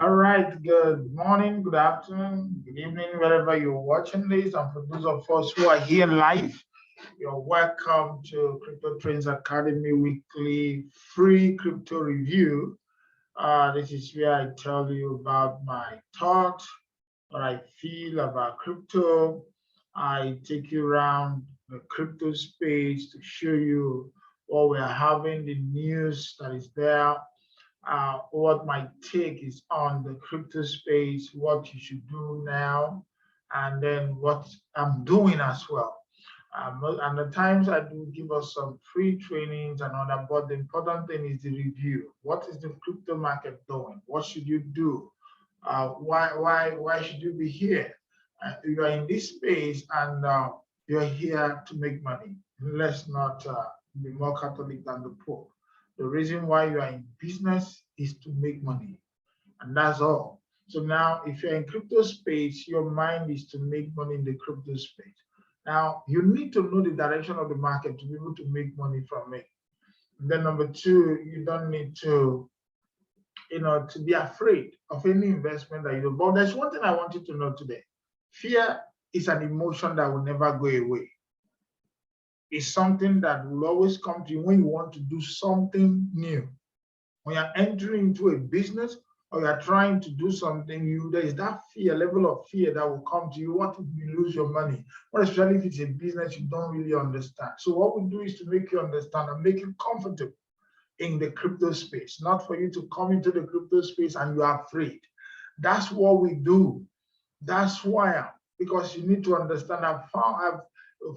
All right, good morning, good afternoon, good evening, wherever you're watching this. And for those of us who are here live, you're welcome to Crypto Trends Academy weekly free crypto review. This is where I tell you about my thoughts, what I feel about crypto. I take you around the crypto space to show you what we're having, the news that is there, what my take is on the crypto space, what you should do now, and then what I'm doing as well. And at times I do give us some free trainings and all that, but the important thing is the review. What is the crypto market doing? What should you do? Why should you be here? You are in this space and you're here to make money. Let's not be more Catholic than the Pope. The reason why you are in business is to make money, and that's all. So now, if you're in crypto space, your mind is to make money in the crypto space. Now, you need to know the direction of the market to be able to make money from it. And then number two, you don't need to be afraid of any investment that you do. But there's one thing I want you to know today. Fear is an emotion that will never go away. It's something that will always come to you when you want to do something new. When you're entering into a business or you're trying to do something, there is that fear, level of fear that will come to you. What if you lose your money? Well, especially if it's a business you don't really understand. So what we do is to make you understand and make you comfortable in the crypto space, not for you to come into the crypto space and you are afraid. That's what we do. That's why, because you need to understand, I've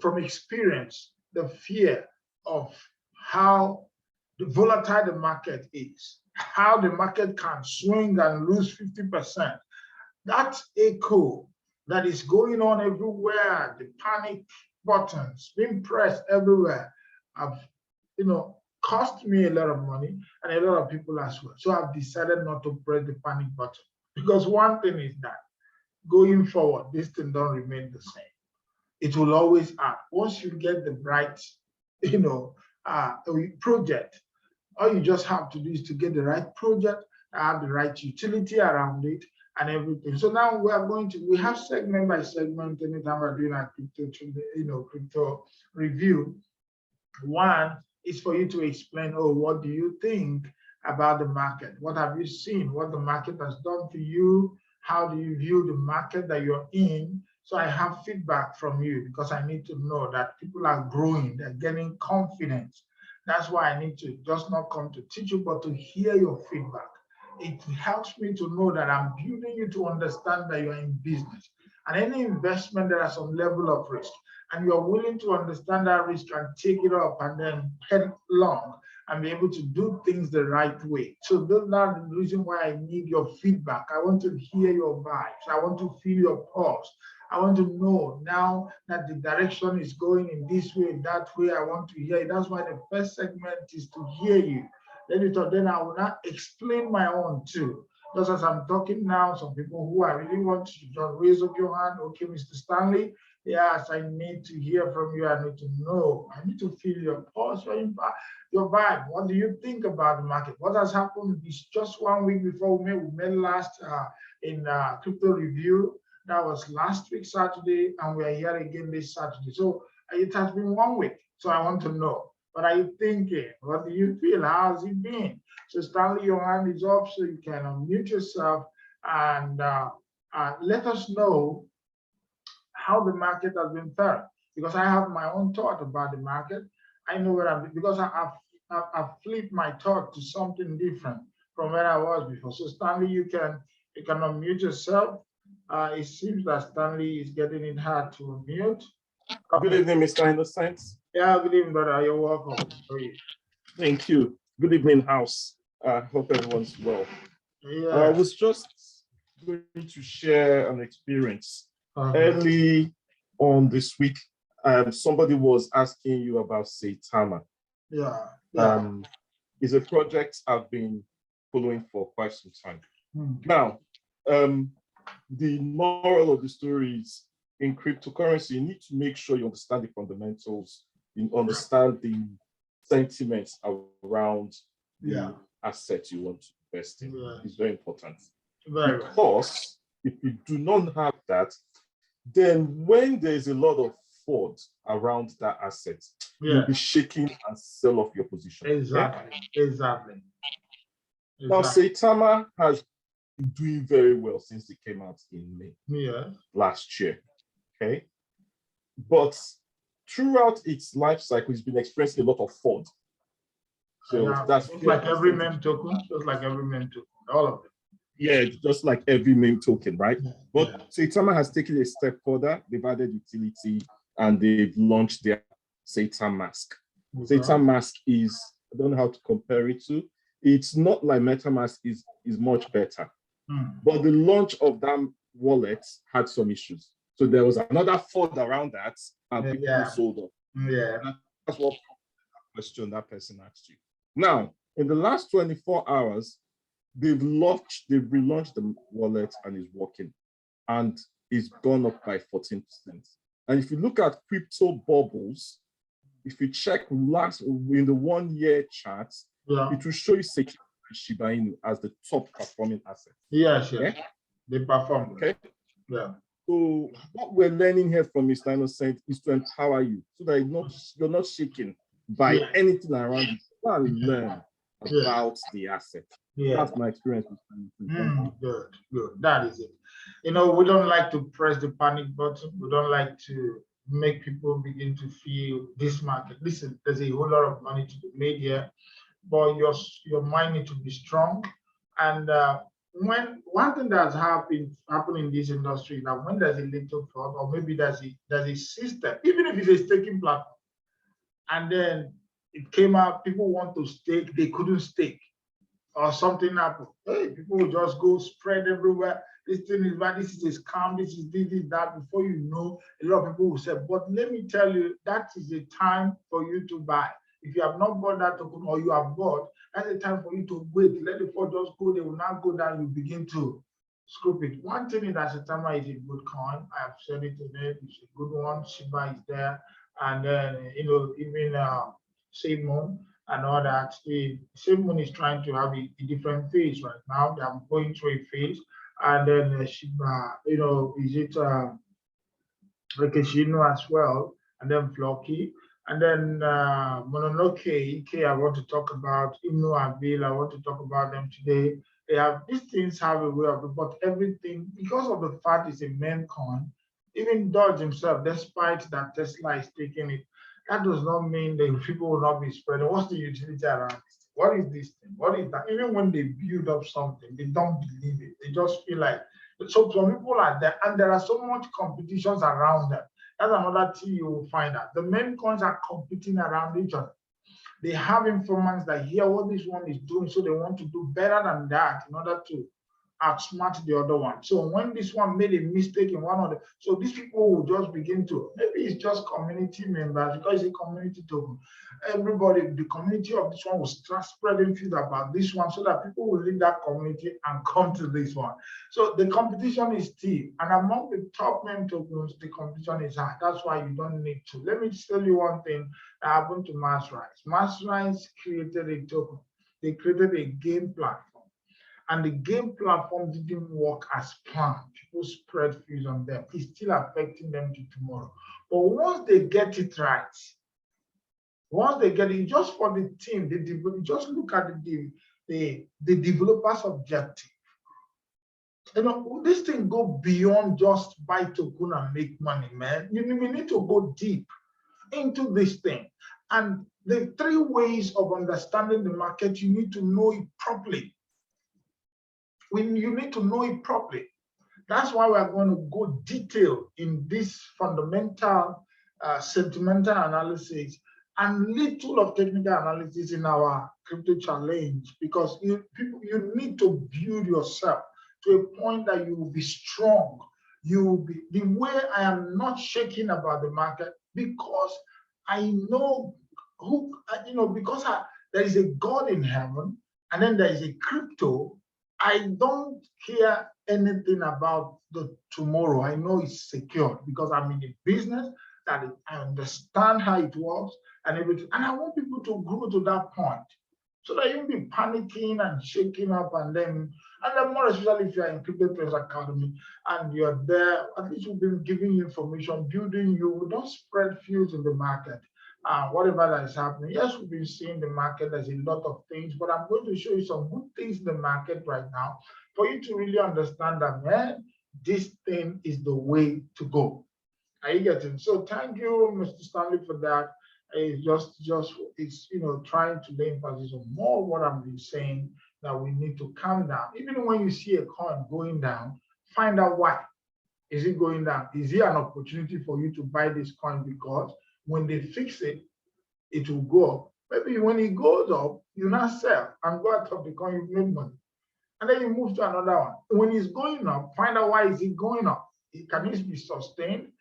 from experience, the fear of how volatile the market is, how the market can swing and lose 50%. That echo that is going on everywhere, the panic buttons being pressed everywhere, have, cost me a lot of money and a lot of people as well. So I've decided not to press the panic button, because one thing is that going forward, this thing don't remain the same. It will always add. Once you get the right, project, all you just have to do is to get the right project, have the right utility around it, and everything. So now we have segment by segment anytime we're doing our crypto review. One is for you to explain, what do you think about the market? What have you seen? What the market has done to you? How do you view the market that you're in? So I have feedback from you because I need to know that people are growing, they're getting confidence. That's why I need to just not come to teach you, but to hear your feedback. It helps me to know that I'm building you to understand that you're in business. And any investment, there are some level of risk. And you're willing to understand that risk and take it up and then head long and be able to do things the right way. So that's the reason why I need your feedback. I want to hear your vibes. I want to feel your pulse. I want to know now that the direction is going in this way, that way. I want to hear it. That's why the first segment is to hear you. Then I will not explain my own too. Just as I'm talking now, some people who I really want to just raise up your hand. Okay, Mr. Stanley, yes, I need to hear from you. I need to know. I need to feel your pulse, your vibe. What do you think about the market? What has happened? It's just 1 week before we met last in crypto review. That was last week, Saturday, and we are here again this Saturday. So it has been 1 week. So I want to know, what are you thinking? What do you feel? How has it been? So Stanley, your hand is up so you can unmute yourself and let us know how the market has been faring. Because I have my own thought about the market. I know where because I've flipped my thought to something different from where I was before. So Stanley, you can unmute yourself. It seems that Stanley is getting it hard to unmute. Good evening, Mr. Innocent. Yeah, good evening, brother. You're welcome. Thank you. Good evening, house. Hope everyone's well. Yeah. I was just going to share an experience. Early on this week, somebody was asking you about Saitama. Yeah. It's a project I've been following for quite some time. Now, the moral of the story is, in cryptocurrency, you need to make sure you understand the fundamentals, you understand the sentiments around the asset you want to invest in. It's very important. Very well. Because if you do not have that, then when there's a lot of fraud around that asset, you'll be shaking and sell off your position. Exactly. Okay? Exactly. Now, Saitama has been doing very well since it came out in May last year. Okay. But throughout its life cycle, it's been experiencing a lot of fraud. So that's just like every meme token, all of them. Yeah, just like every meme token, right? But Saitama has taken a step further. They've added utility and they've launched their Satan Mask. Satan Mask is, I don't know how to compare it to. It's not like MetaMask is much better. But the launch of that wallet had some issues. So there was another fraud around that and people sold off. That's what question that person asked you. Now, in the last 24 hours, they've relaunched the wallet and it's working. And it's gone up by 14%. And if you look at crypto bubbles, if you check in the 1 year chart, it will show you Shiba Inu as the top performing asset. Yes. They perform. Okay. So what we're learning here from Mr. Innocent is to empower you so that you're not shaken by anything around you. You can learn about the asset. That's my experience with Good. That is it. We don't like to press the panic button. We don't like to make people begin to feel this market. Listen, there's a whole lot of money to be made here, but your mind needs to be strong. And when one thing that's happened in this industry is that when there's a little fraud, or maybe there's a system, even if it's a staking platform, and then it came out, people want to stake, they couldn't stake, or something happened. Hey, people will just go spread everywhere. This thing is bad, this is a scam, this is that. Before you know, a lot of people will say, but let me tell you, that is the time for you to buy. If you have not bought that token or you have bought, that's the time for you to wait. Let the fraud just go. They will not go down. You begin to scoop it. One thing is that Saitama is a good coin. I have said it today. It's a good one. Shiba is there. And then, even Simon and all that. Simon is trying to have a different phase right now. They are going through a phase. And then Shiba, is it Rekeshino as well? And then Flocky. And then Mononoke, Ike, I want to talk about Inu and Bill. I want to talk about them today. These things have a way of it, but everything, because of the fact it's a meme coin, even Dodge himself, despite that Tesla is taking it, that does not mean that people will not be spreading. What's the utility around this? What is this thing? What is that? Even when they build up something, they don't believe it. They just feel like, so some people are there, and there are so much competitions around them. That's another thing you will find out. The meme coins are competing around each other. They have informants that hear what this one is doing, so they want to do better than that in order to outsmart the other one. So when this one made a mistake in one of the, so these people will just begin to, maybe it's just community members, because it's a community token. Everybody, the community of this one will start spreading feed about this one so that people will leave that community and come to this one. So the competition is stiff. And among the top meme tokens, the competition is high. That's why you don't need to. Let me tell you one thing that happened to Massrise. Massrise created a token. They created a game platform. And the game platform didn't work as planned. People spread fees on them. It's still affecting them to tomorrow. But once they get it right, once they get it, just for the team, just look at the developer's objective. This thing go beyond just buy token and make money, man. We need to go deep into this thing. And the 3 ways of understanding the market, you need to know it properly. You need to know it properly. That's why we're going to go detail in this fundamental sentimental analysis and little of technical analysis in our crypto challenge, because you need to build yourself to a point that you will be strong. You will be the way I am not shaking about the market, because I know because there is a God in heaven, and then there is a crypto. I don't care anything about the tomorrow. I know it's secure because I'm in a business that I understand how it works and everything. And I want people to grow to that point. so that you won't be panicking and shaking up and then more especially if you're in Crypto Trends Academy and you're there, at least we've been giving you information, building you. We don't spread fears in the market. Whatever that is happening. Yes, we've been seeing the market. There's a lot of things, but I'm going to show you some good things in the market right now for you to really understand that, man, this thing is the way to go. Are you getting? So thank you, Mr. Stanley, for that. It's it's trying to lay emphasis on more of what I've been saying, that we need to calm down. Even when you see a coin going down, find out why. Is it going down? Is it an opportunity for you to buy this coin? Because when they fix it, it will go up. Maybe when it goes up, you now sell and go out of the coin, you make money. And then you move to another one. When it's going up, find out why is it going up. Can it be sustained?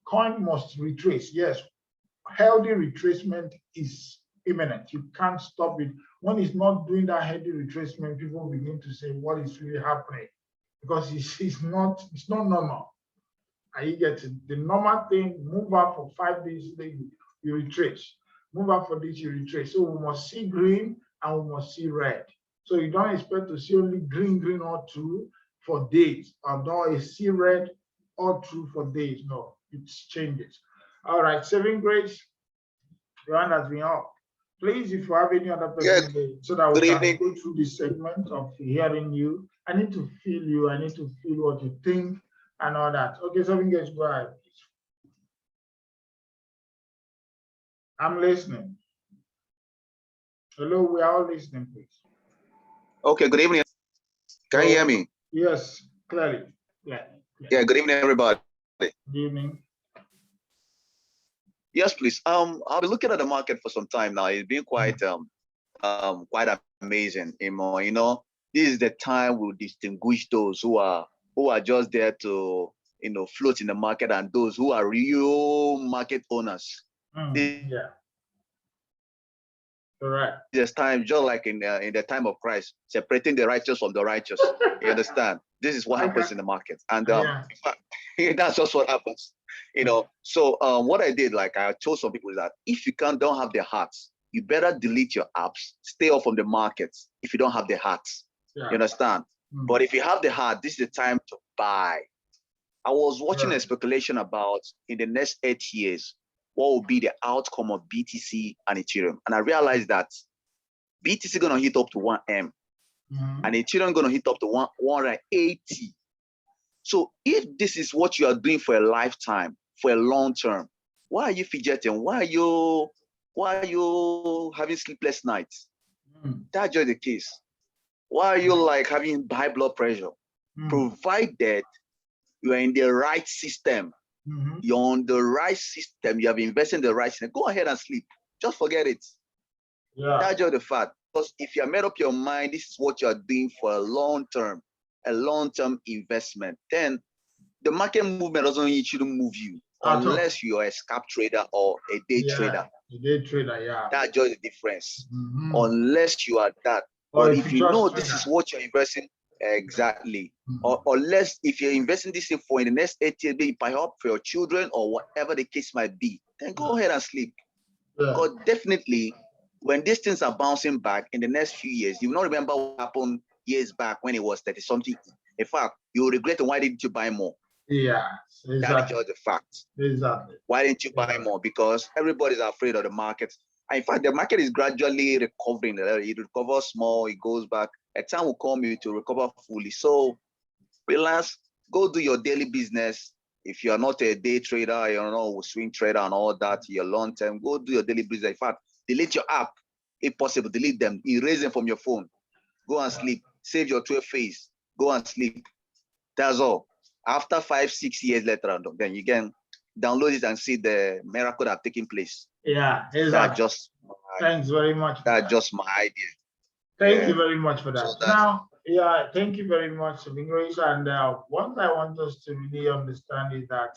Coin must retrace. Yes, healthy retracement is imminent. You can't stop it. When it's not doing that healthy retracement, people begin to say, what is really happening? Because it's not normal. Are you getting? The normal thing, move up for 5 days, then you retrace. Move up for this, you retrace. So we must see green and we must see red. So you don't expect to see only green all through for days, or don't see red all through for days. No, it changes. All right, saving grace, your hand has been up. Please, if you have any other person, so that we can go through this segment of hearing you. I need to feel you. I need to feel what you think and all that. Okay, saving grace, go ahead. I'm listening. Hello, we are all listening, please. Okay, good evening. Can you hear me? Yes, clearly. Yeah. Yeah, good evening, everybody. Good evening. Yes, please. I've been looking at the market for some time now. It's been quite quite amazing. You know, this is the time we'll distinguish those who are just there to float in the market and those who are real market owners. Yeah. Correct. There's time, just like in the time of Christ, separating the righteous from the righteous. You understand? This is what happens in the market, and that's just what happens. So what I did, like I told some people, is that if you don't have the hearts, you better delete your apps, stay off from the markets if you don't have the hearts. Yeah. You understand? But if you have the heart, this is the time to buy. I was watching a speculation about in the next 8 years, what will be the outcome of BTC and Ethereum. And I realized that BTC gonna hit up to 1M and Ethereum gonna hit up to 180. So if this is what you are doing for a lifetime, for a long term, why are you fidgeting? Why are you having sleepless nights? That's just the case. Why are you like having high blood pressure? Provided you are in the right system. You're on the right system, you have invested in the right system, go ahead and sleep. Just forget it. Yeah. That's just the fact. Because if you have made up your mind, this is what you are doing for a long-term investment, then the market movement shouldn't move you unless you are a scalp trader or a day trader. A day trader, yeah. That's just the difference. Unless you are that. But if you know this is what you're investing, exactly. Or less, if you're investing this in for in the next 8 years, maybe buy up for your children or whatever the case might be, then go ahead and sleep. Because definitely, when these things are bouncing back in the next few years, you will not remember what happened years back when it was 30 something. In fact, you will regret why didn't you buy more? Yeah, exactly. That is just the fact. Exactly. Why didn't you buy more? Because everybody's afraid of the market. And in fact, the market is gradually recovering. It recovers small, it goes back. A time will come you to recover fully. So relax, go do your daily business. If you're not a day trader, you're not a swing trader and all that, you're long term, go do your daily business. In fact, delete your app. If possible, delete them, erase them from your phone. Go and sleep. Save your 12 phase. Go and sleep. That's all. After 5, 6 years later, then you can download it and see the miracle that have taken place. Yeah, exactly. That's just thanks very much. That's just my idea. Thank you very much for that. So now, thank you very much, English. And what I want us to really understand is that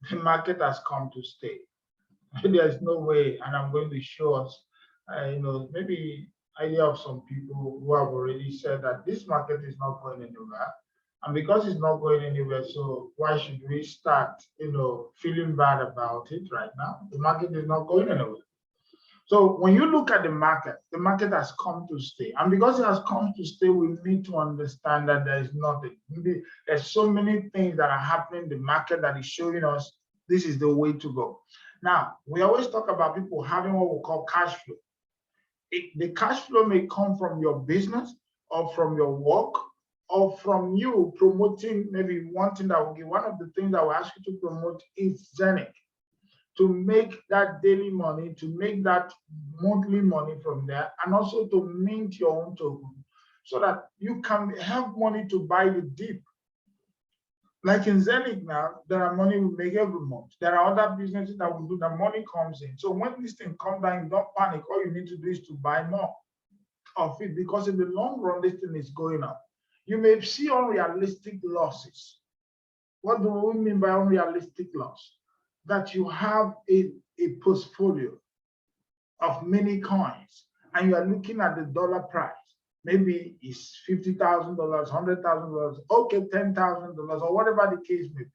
the market has come to stay. There's no way, and I'm going to show us, maybe idea of some people who have already said that this market is not going anywhere. And because it's not going anywhere, so why should we start, feeling bad about it right now? The market is not going anywhere. So when you look at the market has come to stay. And because it has come to stay, we need to understand that there is nothing. There's so many things that are happening in the market that is showing us this is the way to go. Now, we always talk about people having what we call cash flow. The cash flow may come from your business or from your work or from you promoting maybe one thing that will give. One of the things that we ask you to promote is Zenith, to make that daily money, to make that monthly money from there, and also to mint your own token so that you can have money to buy the dip. Like in Zenith now, there are money we make every month. There are other businesses that will do that money comes in. So when this thing comes down, you don't panic. All you need to do is to buy more of it, because in the long run, this thing is going up. You may see unrealistic losses. What do we mean by unrealistic loss? That you have a portfolio of many coins and you are looking at the dollar price. Maybe it's $50,000, $100,000, okay, $10,000, or whatever the case may be.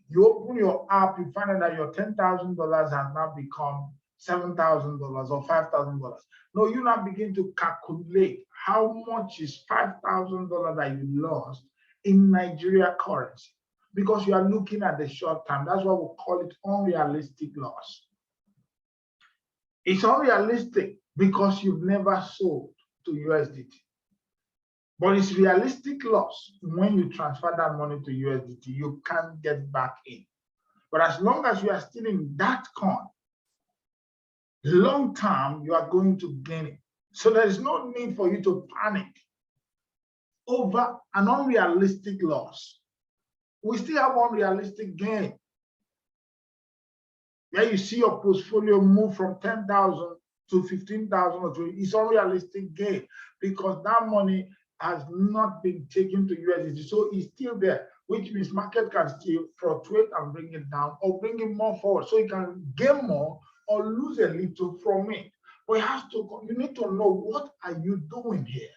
You open your app, you find out that your $10,000 has now become $7,000 or $5,000. No, you now begin to calculate how much is $5,000 that you lost in Nigeria currency, because you are looking at the short term. That's why we call it unrealistic loss. It's unrealistic because you've never sold to USDT. But it's realistic loss when you transfer that money to USDT, you can't get back in. But as long as you are still in that coin, long term, you are going to gain it. So there is no need for you to panic over an unrealistic loss. We still have unrealistic gain. Where you see your portfolio move from 10,000 to 15,000 or 20, it's unrealistic gain because that money has not been taken to USDT. So it's still there, which means market can still fluctuate and bring it down or bring it more forward. So you can gain more or lose a little from it. But you need to know, what are you doing here?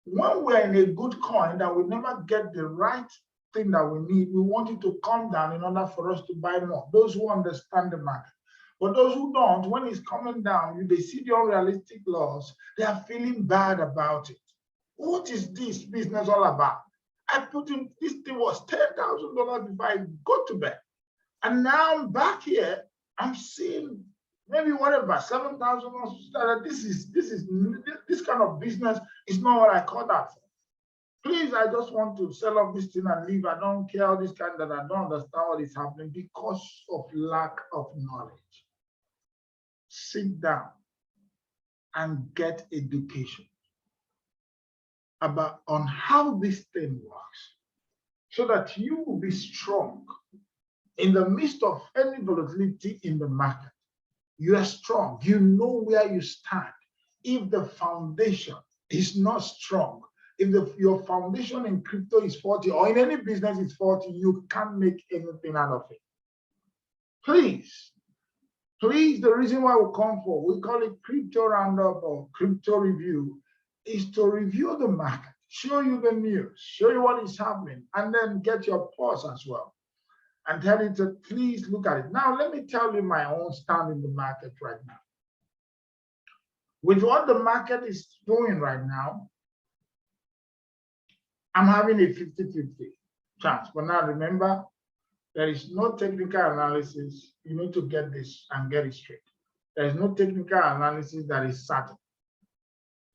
When we're in a good coin that we never get the right thing that we need, we want it to come down in order for us to buy more. Those who understand the market. But those who don't, when it's coming down, they see the unrealistic loss, they are feeling bad about it. What is this business all about? I put in, this thing was $10,000 before I go to bed. And now I'm back here, I'm seeing maybe whatever, 7,000. This kind of business is not what I call that for. Please, I just want to sell off this thing and leave. I don't care all this kind that I don't understand what is happening because of lack of knowledge. Sit down and get education on how this thing works so that you will be strong in the midst of any volatility in the market. You are strong. You know where you stand. If the foundation is not strong, if your foundation in crypto is 40 or in any business is 40, you can't make anything out of it. Please, the reason why we come for, we call it crypto roundup or crypto review, is to review the market, show you the news, show you what is happening, and then get your pulse as well. And tell you to please look at it. Now, let me tell you my own stand in the market right now. With what the market is doing right now, I'm having a 50-50 chance. But now remember, there is no technical analysis. You need to get this and get it straight. There is no technical analysis that is certain.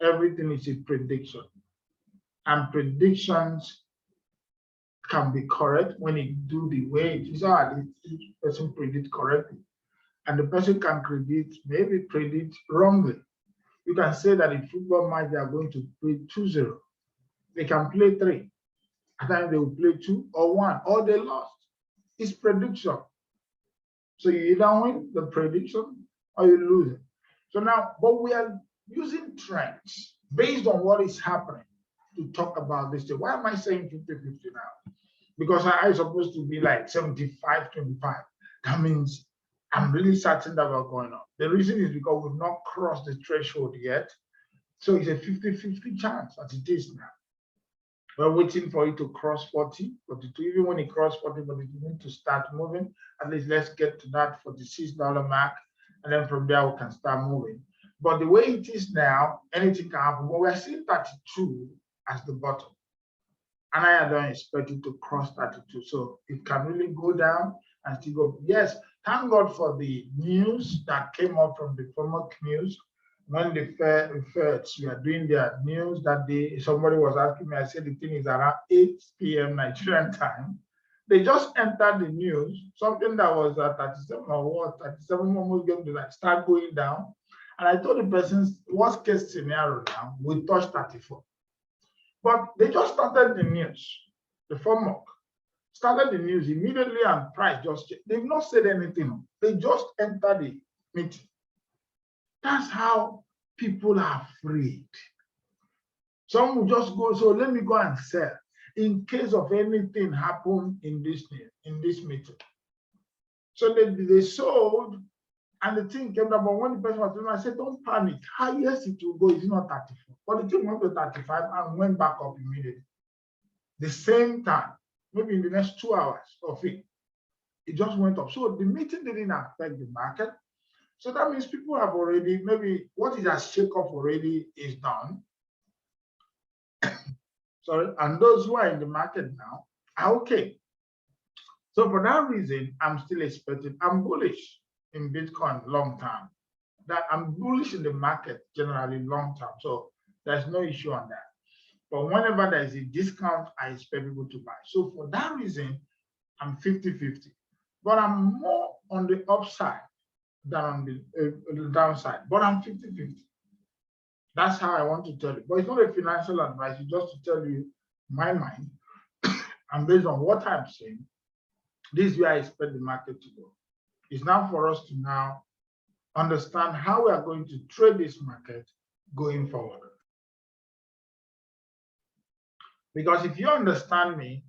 Everything is a prediction. And predictions can be correct when you do the way it is. The person predict correctly. And the person can predict wrongly. You can say that in football match, they are going to play 2-0. They can play 3. At times they will play 2 or 1, or they lost. It's prediction. So you either win the prediction or you lose it. So now, but we are using trends based on what is happening to talk about this. Why am I saying 50-50 now? Because I'm supposed to be like 75-25. That means I'm really certain that we're going up. The reason is because we've not crossed the threshold yet. So it's a 50-50 chance as it is now. We're waiting for it to cross 40, 42. Even when it crosses 40, but it need to start moving. At least let's get to that $46 mark. and then from there we can start moving. But the way it is now, anything can happen. But we're seeing 32 as the bottom. And I don't expect it to cross 32. So it can really go down and still go. Yes, thank God for the news that came up from the former news. When the Feds were doing their news that day, somebody was asking me, I said the thing is around 8 p.m. Nigerian time. They just entered the news, something that was at 37 or what, 37 almost going to like start going down. And I told the person's worst case scenario now, we touch 34. But they just started the news, the former started the news immediately and price just changed. They've not said anything. They just entered the meeting. That's how people are afraid. Some will just go, so let me go and sell in case of anything happen in this meeting. So they sold, and the thing came down. But when the person was doing, I said, don't panic. Highest it will go is not 34. But the thing went to 35 and went back up immediately. The same time, maybe in the next 2 hours of it just went up. So the meeting didn't affect the market. So that means people have already, maybe what it has shake off already is done. Sorry, and those who are in the market now are okay. So for that reason, I'm still expecting, I'm bullish in Bitcoin long term. That I'm bullish in the market generally long term. So there's no issue on that. But whenever there is a discount, I expect people to buy. So for that reason, I'm 50-50. But I'm more on the upside than on the downside. But I'm 50-50. That's how I want to tell you. But it's not a financial advice, it's just to tell you my mind. And based on what I'm saying, this is where I expect the market to go. It's now for us to now understand how we are going to trade this market going forward. Because if you understand me,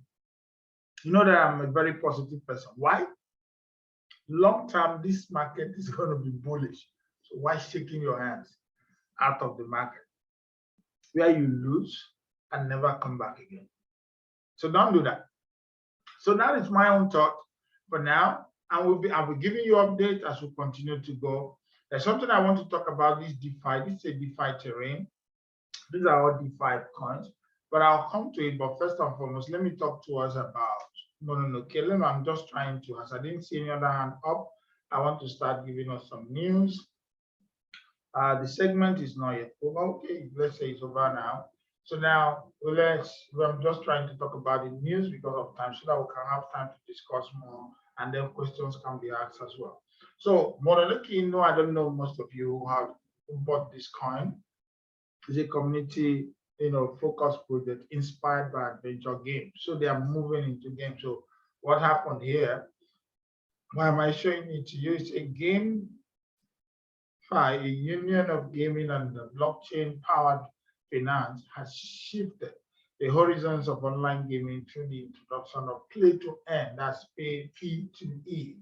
you know that I'm a very positive person. Why? Long term, this market is going to be bullish. So why shaking your hands out of the market where you lose and never come back again? So don't do that. So that is my own thought for now. I'll be giving you updates as we continue to go. There's something I want to talk about, this DeFi. This is a DeFi terrain. These are all DeFi coins, but I'll come to it. But first and foremost, let me talk to us about, okay, I'm just trying to, as I didn't see any other hand up, I want to start giving us some news. The segment is not yet over. Okay, let's say it's over now. So now I'm just trying to talk about the news because of time, so that we can have time to discuss more, and then questions can be asked as well. So Monoleki, no, I don't know most of you who have bought this coin. It's a community, focus project inspired by adventure games. So they are moving into games. So what happened here? Why am I showing it to you? It's a game, a union of gaming and the blockchain-powered finance has shifted the horizons of online gaming through the introduction of play to earn, that's P2E.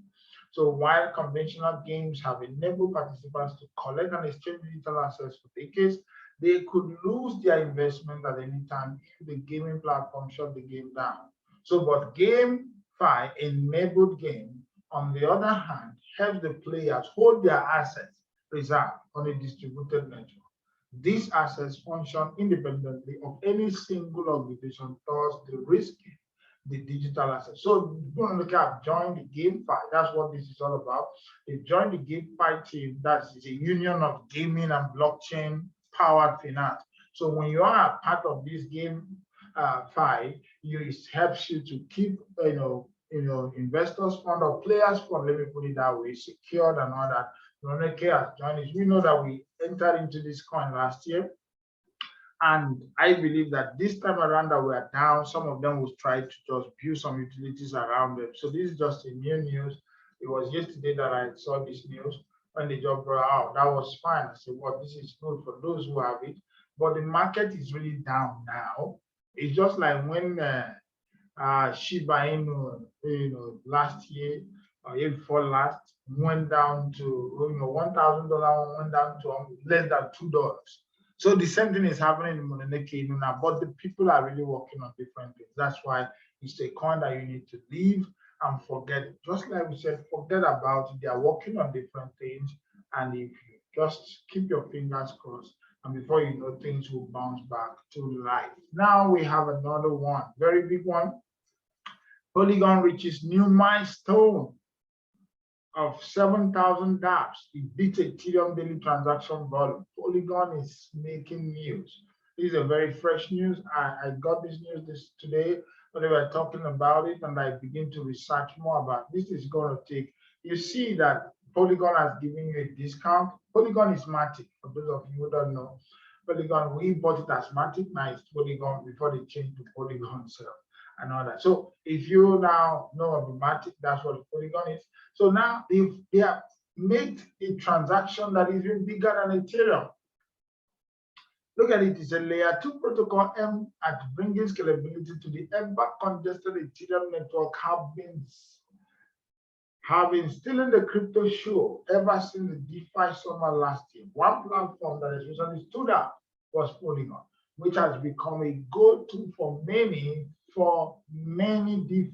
So while conventional games have enabled participants to collect and exchange digital assets for decades, they could lose their investment at any time if the gaming platform shut the game down. So, but GameFi enabled game, on the other hand, helps the players hold their assets reserved on a distributed network. These assets function independently of any single organization, thus de-risking the digital assets. So look at join the GameFi. That's what this is all about. They joined the GameFi team. That's a union of gaming and blockchain powered finance. So when you are a part of this GameFi, it helps you to keep investors fund or players fund. Let me put it that way, secured and all that. Monoleki has joined us. We know that we entered into this coin last year. And I believe that this time around that we are down, some of them will try to just build some utilities around them. So this is just a new news. It was yesterday that I saw this news when the job brought out. That was fine. I said, well, this is good for those who have it. But the market is really down now. It's just like when Shiba Inu, last year or year before last, went down to $1,000, went down to less than $2. So the same thing is happening in Monoleki now, but the people are really working on different things. That's why it's a coin that you need to leave and forget. Just like we said, forget about it. They are working on different things, And if you just keep your fingers crossed, and before you know, things will bounce back to life. Now we have another one, very big one. Polygon reaches new milestone of 7,000 dApps. It beats Ethereum daily transaction volume. Polygon is making news. This is a very fresh news. I got this news today when they were talking about it, and I begin to research more about it. This is going to take, you see that Polygon has given you a discount. Polygon is Matic, for those of you who don't know. Polygon, we bought it as Matic, now it's Polygon before they changed to Polygon itself and all that. So if you now know about Matic, that's what Polygon is. So now they have made a transaction that is even bigger than Ethereum. Look at it, it's a layer 2 protocol aimed at bringing scalability to the ever congested Ethereum network, have been stealing the crypto show ever since the DeFi summer last year. One platform that has recently stood out was Polygon, which has become a go-to for many DeFi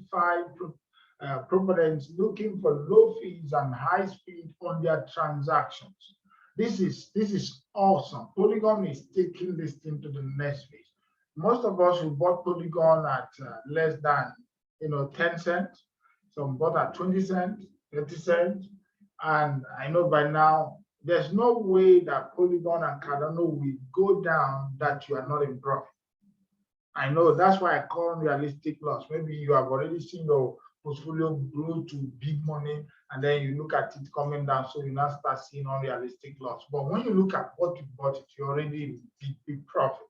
proponents looking for low fees and high speed on their transactions. This is awesome. Polygon is taking this thing to the next phase. Most of us who bought Polygon at less than 10 cents, some bought at 20 cents, 30 cents, and I know by now there's no way that Polygon and Cardano will go down that you are not in profit. I know that's why I call realistic loss. Maybe you have already seen your portfolio grow to big money, and then you look at it coming down, so you now start seeing unrealistic loss. But when you look at what you bought, you're already in big profit.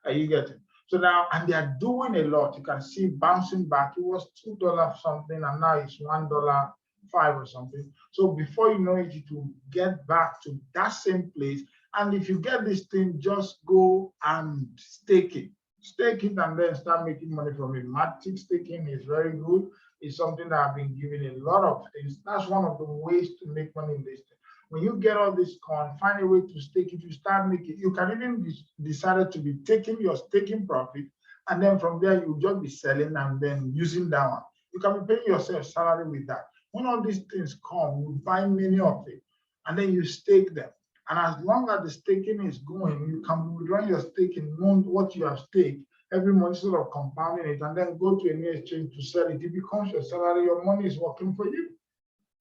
Are you getting? So now, and they are doing a lot. You can see bouncing back. It was $2 something, and now it's $1.05 or something. So before you know it, it will get back to that same place. And if you get this thing, just go and stake it. Stake it and then start making money from it. Matic staking is very good. It's something that I've been giving a lot of things. That's one of the ways to make money in this thing. When you get all this coin, find a way to stake it, you start making, you can even be decided to be taking your staking profit, and then from there you just be selling and then using that one. You can be paying yourself salary with that. When all these things come, you buy many of it, and then you stake them. And as long as the staking is going, you can withdraw your staking, know what you have staked every month, instead of compounding it, and then go to a new exchange to sell it. It becomes your salary, your money is working for you,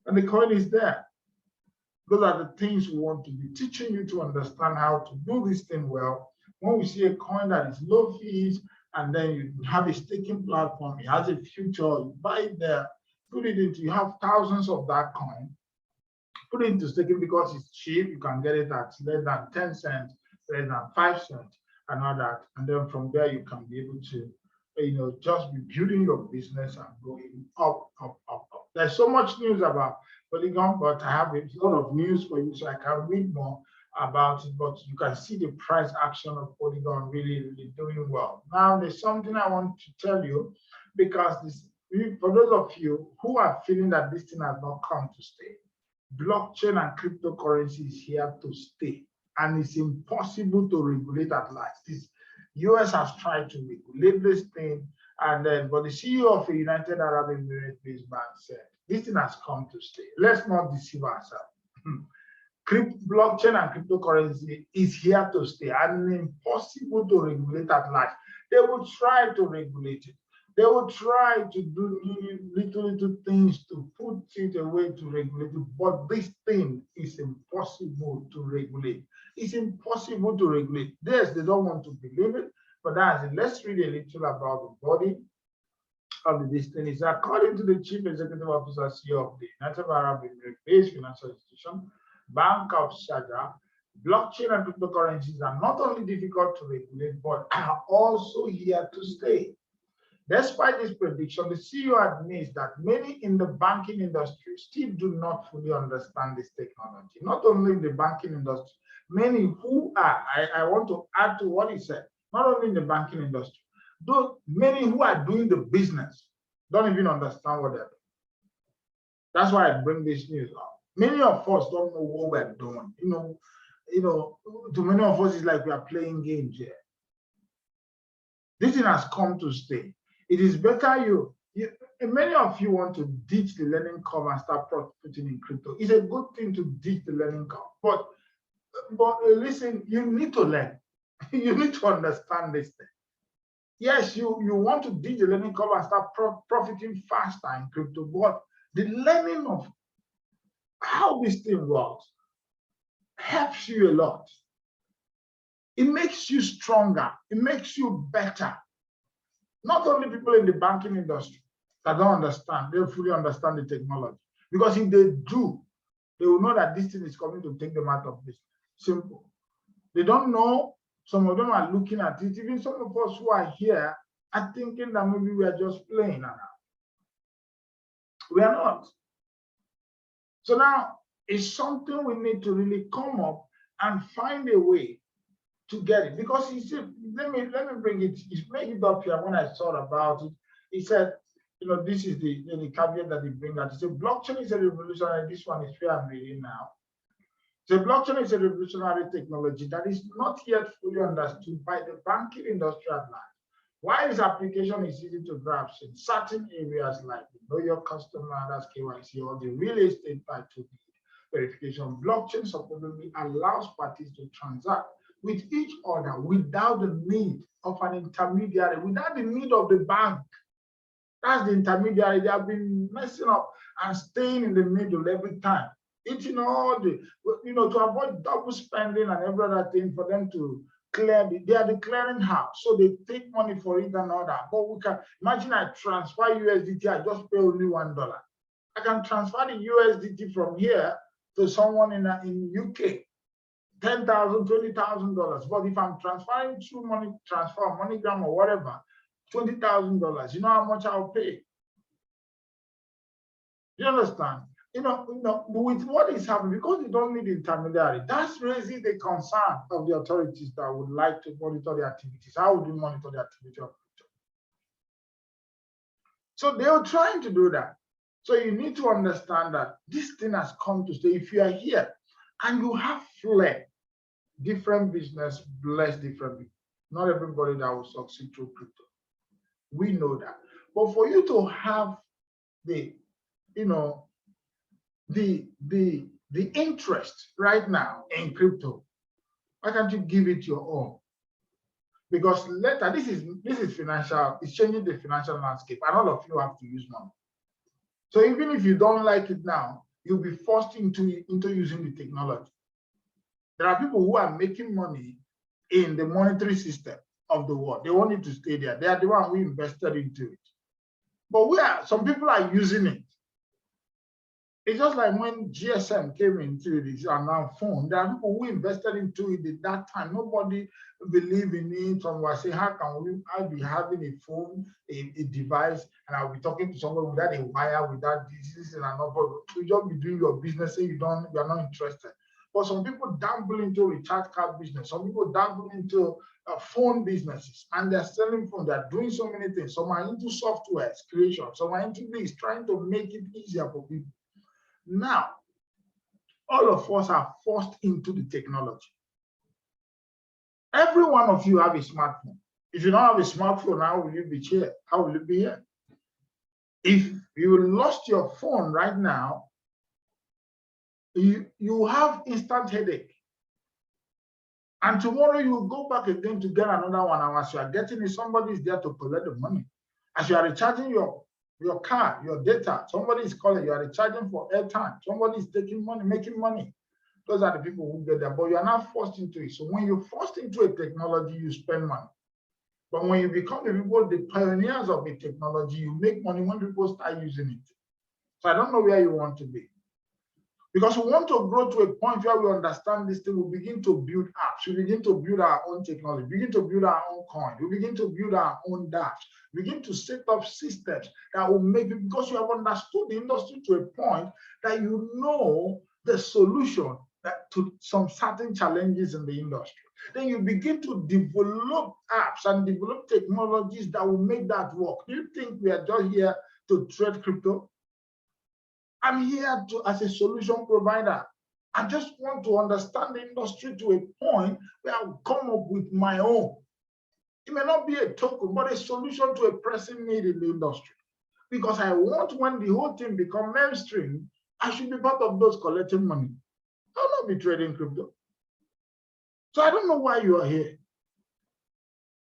and the coin is there. Those are the things we want to be teaching you to understand how to do this thing well. When we see a coin that is low fees, and then you have a staking platform, it has a future, you buy it there, put it into, you have thousands of that coin, put it into staking because it's cheap. You can get it at less than 10 cents, less than 5 cents, and all that. And then from there, you can be able to, just be building your business and going up, up, up, up. There's so much news about Polygon, but I have a lot of news for you, so I can read more about it. But you can see the price action of Polygon really, really doing well. Now, there's something I want to tell you, because for those of you who are feeling that this thing has not come to stay, blockchain and cryptocurrency is here to stay, and it's impossible to regulate at large. This US has tried to regulate this thing, but the CEO of a United Arab Emirates-based bank said this thing has come to stay. Let's not deceive ourselves. Blockchain and cryptocurrency is here to stay, and impossible to regulate at large. They will try to regulate it. They will try to do little things to put it away to regulate it, but this thing is impossible to regulate. It's impossible to regulate. Yes, they don't want to believe it, but that's it. Let's read a little about the body of this thing. It's according to the Chief Executive Officer, CEO of the United Arab Emirates-based financial institution, Bank of Sharjah, blockchain and cryptocurrencies are not only difficult to regulate, but are also here to stay. Despite this prediction, the CEO admits that many in the banking industry still do not fully understand this technology. Not only in the banking industry, many who are, I want to add to what he said, not only in the banking industry, though many who are doing the business don't even understand what they're doing. That's why I bring this news up. Many of us don't know what we're doing. To many of us, it's like we are playing games here. This thing has come to stay. It is better Many of you want to ditch the learning curve and start profiting in crypto. It's a good thing to ditch the learning curve, but listen, you need to learn. You need to understand this thing. Yes, you want to ditch the learning curve and start profiting faster in crypto, but the learning of how this thing works helps you a lot. It makes you stronger. It makes you better. Not only people in the banking industry that don't understand, they fully understand the technology. Because if they do, they will know that this thing is coming to take them out of business. Simple. They don't know. Some of them are looking at it. Even some of us who are here are thinking that maybe we are just playing around. We are not. So now it's something we need to really come up and find a way to get it. Because he said, let me bring it, make it up here. When I thought about it, he said, this is the caveat that he brings out. He said, blockchain is a revolutionary, this one is where I'm reading now. So blockchain is a revolutionary technology that is not yet fully understood by the banking industry at large. While its application is easy to grasp in certain areas like know your customer, that's KYC, or the real estate title deed verification, blockchain supposedly allows parties to transact with each other without the need of an intermediary, without the need of the bank. That's the intermediary. They have been messing up and staying in the middle every time, eating all the, to avoid double spending and every other thing for them to clear. They are the clearing house, so they take money for it and all that. But we can imagine I transfer USDT, I just pay only $1. I can transfer the USDT from here to someone in UK, $10,000, $20,000. But if I'm transferring through money transfer, MoneyGram or whatever, $20,000, you know how much I'll pay? You understand? With what is happening, because you don't need intermediary, that's raising the concern of the authorities that would like to monitor the activities. How would you monitor the activity of crypto? So they are trying to do that. So you need to understand that this thing has come to stay. If you are here and you have flair, different business, bless different people. Not everybody that will succeed through crypto. We know that. But for you to have the interest right now in crypto, why can't you give it your own? Because later, this is financial, it's changing the financial landscape, and all of you have to use money. So even if you don't like it now, you'll be forced into using the technology. There are people who are making money in the monetary system of the world. They want it to stay there. They are the one who invested into it. But some people are using it. It's just like when GSM came into this and now phone, there are people who invested into it at that time. Nobody believed in it. Some were saying, how can I be having a phone, a device, and I'll be talking to someone without a wire, without this and another. You just be doing your business, say you're not interested. But some people dabble into recharge card business. Some people dabble into phone businesses, and they're selling phones. They're doing so many things. Some are into software creation. Some are into this, trying to make it easier for people. Now, all of us are forced into the technology. Every one of you have a smartphone. If you don't have a smartphone, how will you be here? How will you be here? If you lost your phone right now, you have instant headache. And tomorrow you will go back again to get another one. And as you are getting it, somebody is there to collect the money. As you are recharging your car, your data, somebody is calling, you are recharging for airtime, somebody is taking money, making money. Those are the people who get there, but you are not forced into it. So when you're forced into a technology, you spend money. But when you become the pioneers of a technology, you make money when people start using it. So I don't know where you want to be. Because we want to grow to a point where we understand this thing, we begin to build apps, we begin to build our own technology, we begin to build our own coin, we begin to build our own dApps, we begin to set up systems that will make it, because you have understood the industry to a point that you know the solution to some certain challenges in the industry. Then you begin to develop apps and develop technologies that will make that work. Do you think we are just here to trade crypto? I'm here as a solution provider. I just want to understand the industry to a point where I'll come up with my own. It may not be a token, but a solution to a pressing need in the industry. because I want when the whole thing become mainstream, I should be part of those collecting money. I'll not be trading crypto. So I don't know why you are here.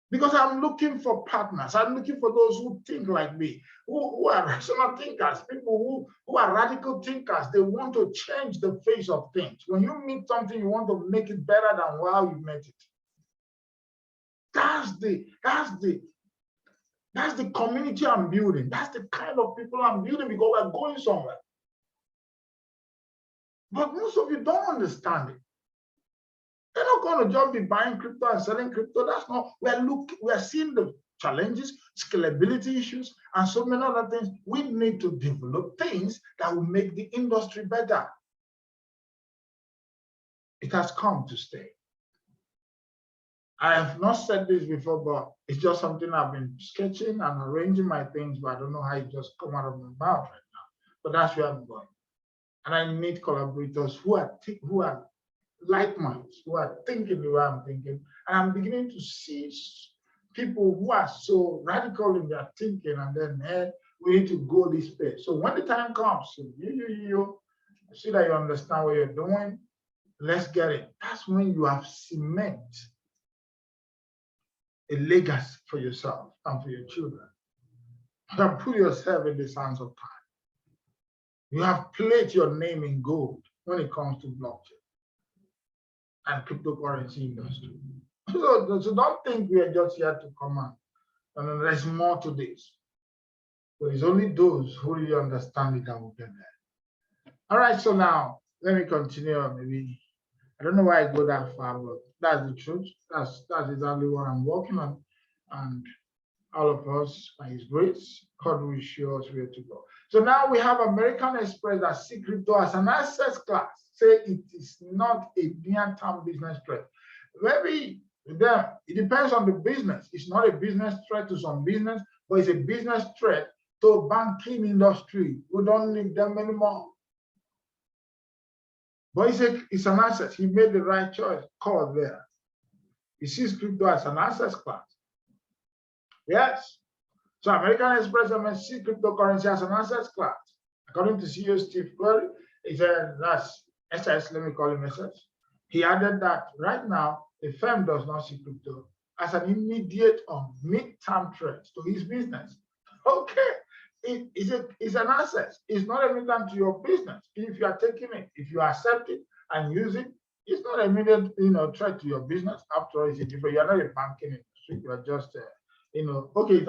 Because I'm looking for partners. I'm looking for those who think like me, who are rational thinkers, people who are radical thinkers. They want to change the face of things. When you meet something, you want to make it better than how you met it. That's the community I'm building. That's the kind of people I'm building because we're going somewhere. But most of you don't understand it. They're not going to just be buying crypto and selling crypto. That's not, we're seeing the challenges, scalability issues, and so many other things. We need to develop things that will make the industry better. It has come to stay. I have not said this before, but it's just something I've been sketching and arranging my things, but I don't know how it just come out of my mouth right now. But that's where I'm going. And I need collaborators who are like minds, who are thinking the way I'm thinking. And I'm beginning to see people who are so radical in their thinking, and then we need to go this way. So when the time comes, you see that you understand what you're doing, let's get it. That's when you have cement a legacy for yourself and for your children. You have put yourself in the sands of time. You have placed your name in gold when it comes to blockchain and cryptocurrency industry. So don't think we are just here to command. And there's more to this. But it's only those who really understand it that will get there. All right, so now let me continue. Maybe I don't know why I go that far, but that's the truth. That's exactly what I'm working on. And all of us, by His grace, God will show us where to go. So now we have American Express that see crypto as an asset class. Say it is not a near-term business threat. Maybe them, it depends on the business. It's not a business threat to some business, but it's a business threat to banking industry. We don't need them anymore. But it's an asset. He made the right choice, call there. He sees crypto as an asset class. Yes. So American Express see cryptocurrency as an asset class. According to CEO Steve Curry, he said that's SS, let me call him SS. He added that right now, the firm does not see crypto as an immediate or mid-term threat to his business. Okay, it's an asset. It's not immediate to your business. If you are taking it, if you accept it and use it, it's not immediate, threat to your business. After all, it's different. You are not a banking industry. You are just okay,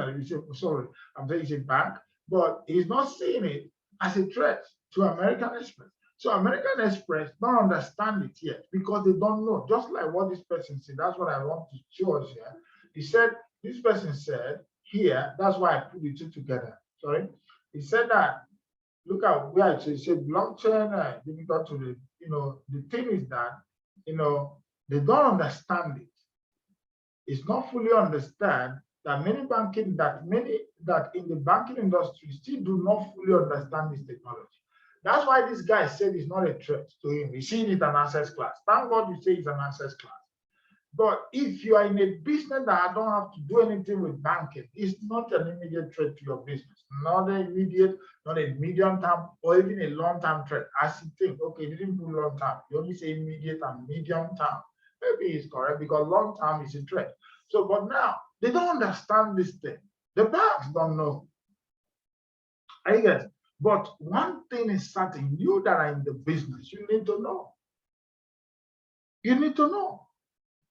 sorry, I'm saying it's a bank, but he's not seeing it as a threat to American Express. So American Express don't understand it yet because they don't know. Just like what this person said, that's what I want to show us here. He said, this person said here, that's why I put the two together. Sorry. He said that, look at where it says blockchain, difficult to the thing is that, they don't understand it. It's not fully understand that many that in the banking industry still do not fully understand this technology. That's why this guy said it's not a threat to him. He sees it an asset class. Thank God you say it's an asset class. But if you are in a business that I don't have to do anything with banking, it's not an immediate threat to your business. Not an immediate, not a medium term, or even a long term threat. As you think, okay, you didn't do long term. You only say immediate and medium term. Maybe it's correct because long term is a threat. So, but now they don't understand this thing. The banks don't know. I guess. But one thing is certain, you that are in the business, you need to know. You need to know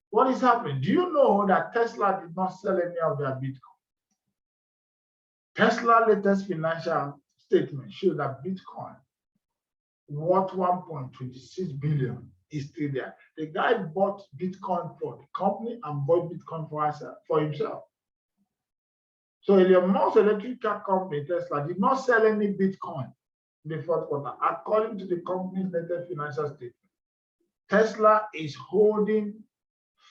what is happening. Do you know that Tesla did not sell any of their Bitcoin? Tesla latest financial statement showed that Bitcoin worth 1.26 billion is still there. The guy bought Bitcoin for the company and bought Bitcoin for himself. So Elon Musk's electric car company, Tesla, did not sell any Bitcoin in the fourth quarter, according to the company's latest financial statement. Tesla is holding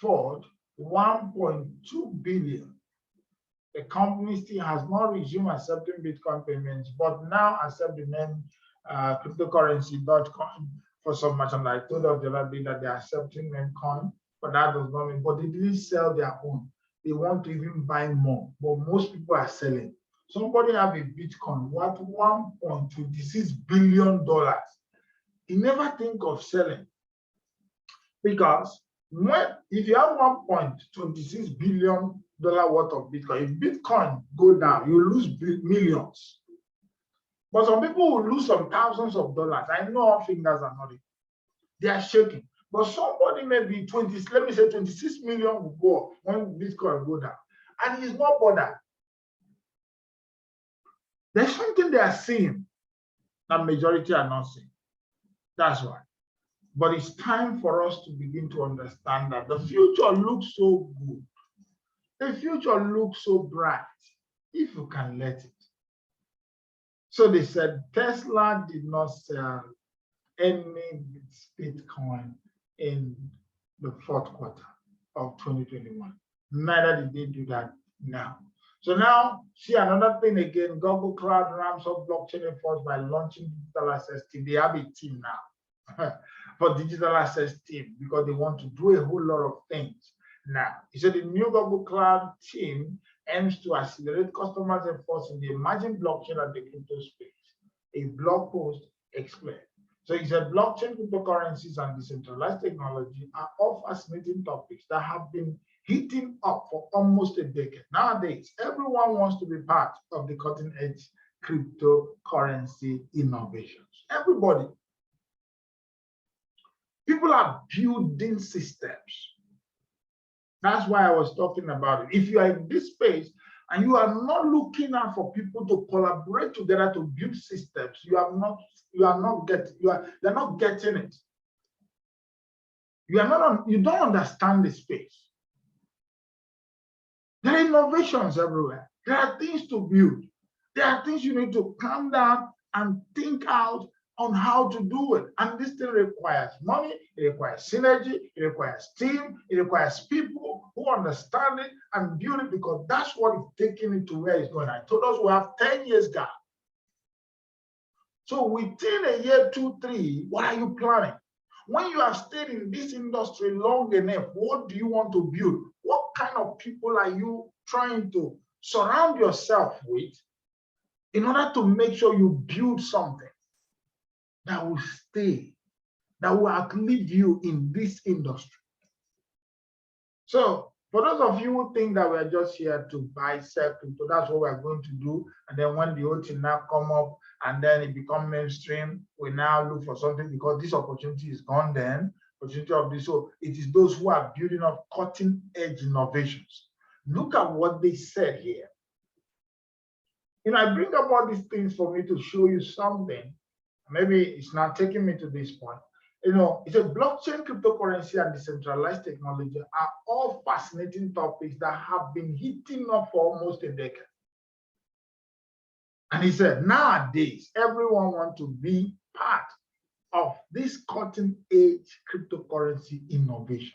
forth 1.2 billion. The company still has not resumed accepting Bitcoin payments, but now accept the name cryptocurrency Dogecoin for some merchandise. I told us the other day that they're accepting Namecoin, but that does not mean, but they didn't sell their own. They want to even buy more, but most people are selling. somebody have a Bitcoin worth $1.26 billion. He never think of selling, because if you have $1.26 billion worth of Bitcoin, if Bitcoin go down, you lose millions. But some people will lose some thousands of dollars. I know our fingers are not. They are shaking. But somebody maybe 26 million will go up when Bitcoin go down. And he's not bothered. There's something they are seeing that majority are not seeing. That's why. But it's time for us to begin to understand that the future looks so good. The future looks so bright if you can let it. So they said Tesla did not sell any Bitcoin in the fourth quarter of 2021. Neither did they do that now. So now, see another thing again, Google Cloud ramps up blockchain efforts by launching digital access team. They have a team now for digital access team because they want to do a whole lot of things now. He said the new Google Cloud team aims to accelerate customers' efforts in the emerging blockchain and the crypto space. A blog post explained. So he said blockchain, cryptocurrencies, and decentralized technology are all fascinating topics that have been heating up for almost a decade. Nowadays, everyone wants to be part of the cutting-edge cryptocurrency innovations. Everybody. People are building systems. That's why I was talking about it. If you are in this space and you are not looking out for people to collaborate together to build systems, they're not getting it. You don't understand the space. There are innovations everywhere. There are things to build. There are things you need to calm down and think out on how to do it. And this thing requires money, it requires synergy, it requires team, it requires people who understand it and build it, because that's what is taking it to where it's going. I told us we have 10 years gap. So within a year, 2, 3, what are you planning? When you have stayed in this industry long enough, what do you want to build? What kind of people are you trying to surround yourself with in order to make sure you build something that will stay, that will outlive you in this industry? So for those of you who think that we're just here to buy, sell crypto, that's what we're going to do. And then when the whole thing now come up and then it become mainstream, we now look for something because this opportunity is gone then, opportunity of this. So it is those who are building up cutting edge innovations. Look at what they said here. I bring up all these things for me to show you something. Maybe it's not taking me to this point. It's a blockchain, cryptocurrency, and decentralized technology are all fascinating topics that have been heating up for almost a decade. And he said, nowadays, everyone wants to be part of these cutting-edge cryptocurrency innovations.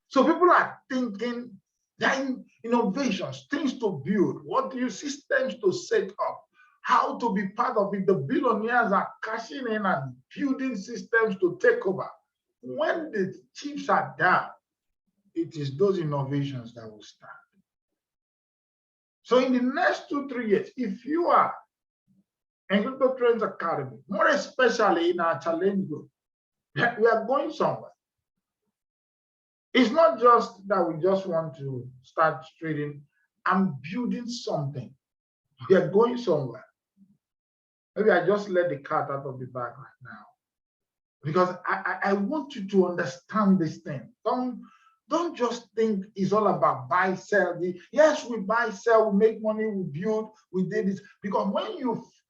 So people are thinking, there are innovations, things to build, systems to set up, how to be part of it. The billionaires are cashing in and building systems to take over. When the chips are down, it is those innovations that will start. So in the next 2, 3 years, if you are in Crypto Trends Academy, more especially in our challenge group, we are going somewhere. It's not just that we just want to start trading. I'm building something. We are going somewhere. Maybe I just let the cat out of the bag right now, because I want you to understand this thing. Don't just think it's all about buy, sell. Yes, we buy, sell, we make money, we build, we did this. Because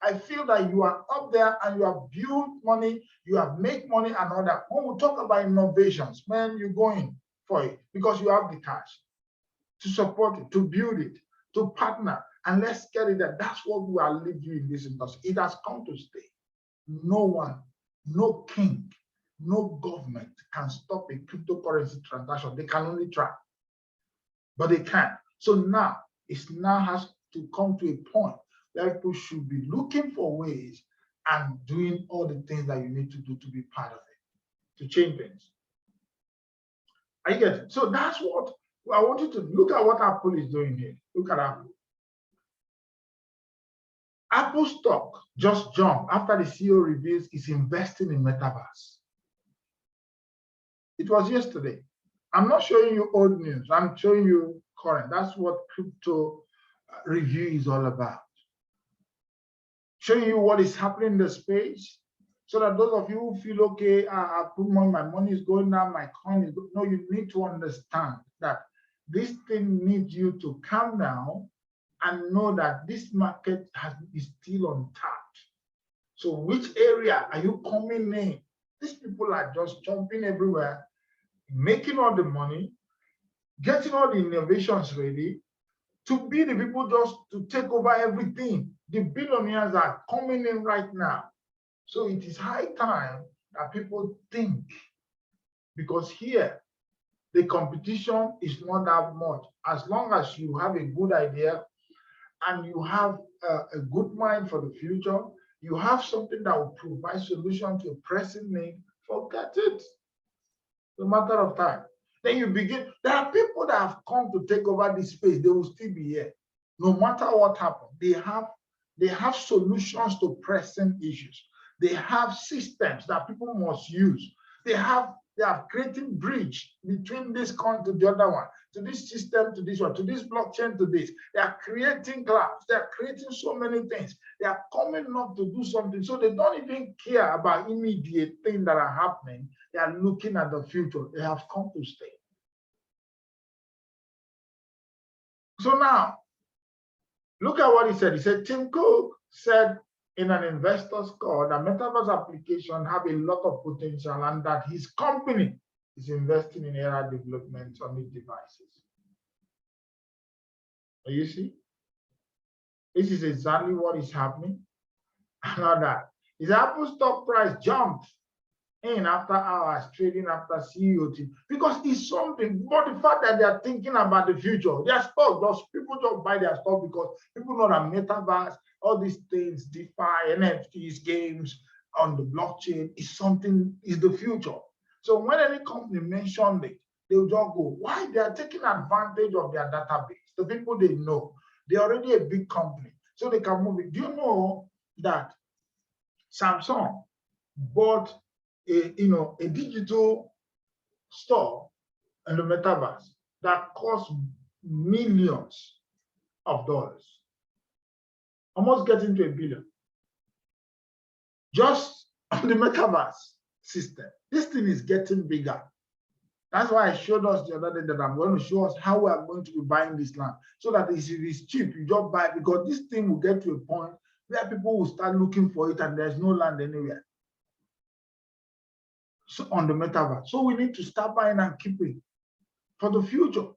I feel that you are up there and you have built money, you have made money and all that. When we talk about innovations, man, you're going for it because you have the cash to support it, to build it, to partner. And let's get it that that's what we are living in this industry. It has come to stay. No one, no king, no government can stop a cryptocurrency transaction. They can only try, but they can't. So now, it now has to come to a point where people should be looking for ways and doing all the things that you need to do to be part of it, to change things. I get it. So that's what I want you to look at what Apple is doing here. Look at Apple. Apple stock just jumped after the CEO reveals it's investing in metaverse. It was yesterday. I'm not showing you old news. I'm showing you current. That's what crypto review is all about. Showing you what is happening in the space, so that those of you who feel, okay, I put money, my money is going down, my coin is going. No, you need to understand that this thing needs you to calm down and know that this market is still untapped. So which area are you coming in? These people are just jumping everywhere, making all the money, getting all the innovations ready to be the people just to take over everything. The billionaires are coming in right now. So it is high time that people think, because here, the competition is not that much. As long as you have a good idea and you have a good mind for the future, you have something that will provide solution to a pressing need, forget it. No matter of time. Then you begin, there are people that have come to take over this space, they will still be here. No matter what happens, they have solutions to pressing issues. They have systems that people must use. They are creating bridge between this coin to the other one, to this system, to this one, to this blockchain, to this. They are creating clouds. They are creating so many things. They are coming up to do something. So they don't even care about immediate things that are happening. They are looking at the future. They have come to stay. So now, look at what he said. He said, Tim Cook said in an investor's call that metaverse applications have a lot of potential and that his company is investing in AI development on its devices. You see? This is exactly what is happening. Now that his Apple stock price jumped in after hours, trading after CEO team, because it's something. But the fact that they are thinking about the future, their stock, those people just buy their stock because people know that metaverse, all these things, DeFi, NFTs, games on the blockchain is something, is the future. So when any company mentioned it, they'll just go, why? They are taking advantage of their database. The people they know, they're already a big company, so they can move it. Do you know that Samsung bought a digital store in the metaverse that costs millions of dollars, almost getting to $1 billion, just on the metaverse system. This thing is getting bigger. That's why I showed us the other day that I'm going to show us how we are going to be buying this land, so that if it is cheap, you just buy it, because this thing will get to a point where people will start looking for it and there's no land anywhere. So on the metaverse. So we need to start buying and keep it for the future.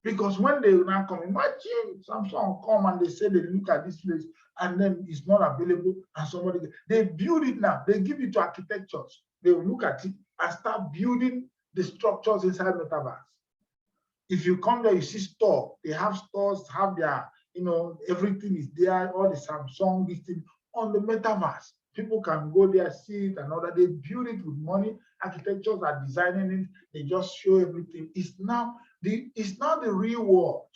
Because when they now come, imagine Samsung come and they say they look at this place and then it's not available, and somebody, they build it now, they give it to architectures. They will look at it and start building the structures inside metaverse. If you come there, you see store, they have stores, have their, everything is there, all the Samsung, this thing on the metaverse. People can go there, see it, and all that. They build it with money. Architectures are designing it. They just show everything. It's now the real world.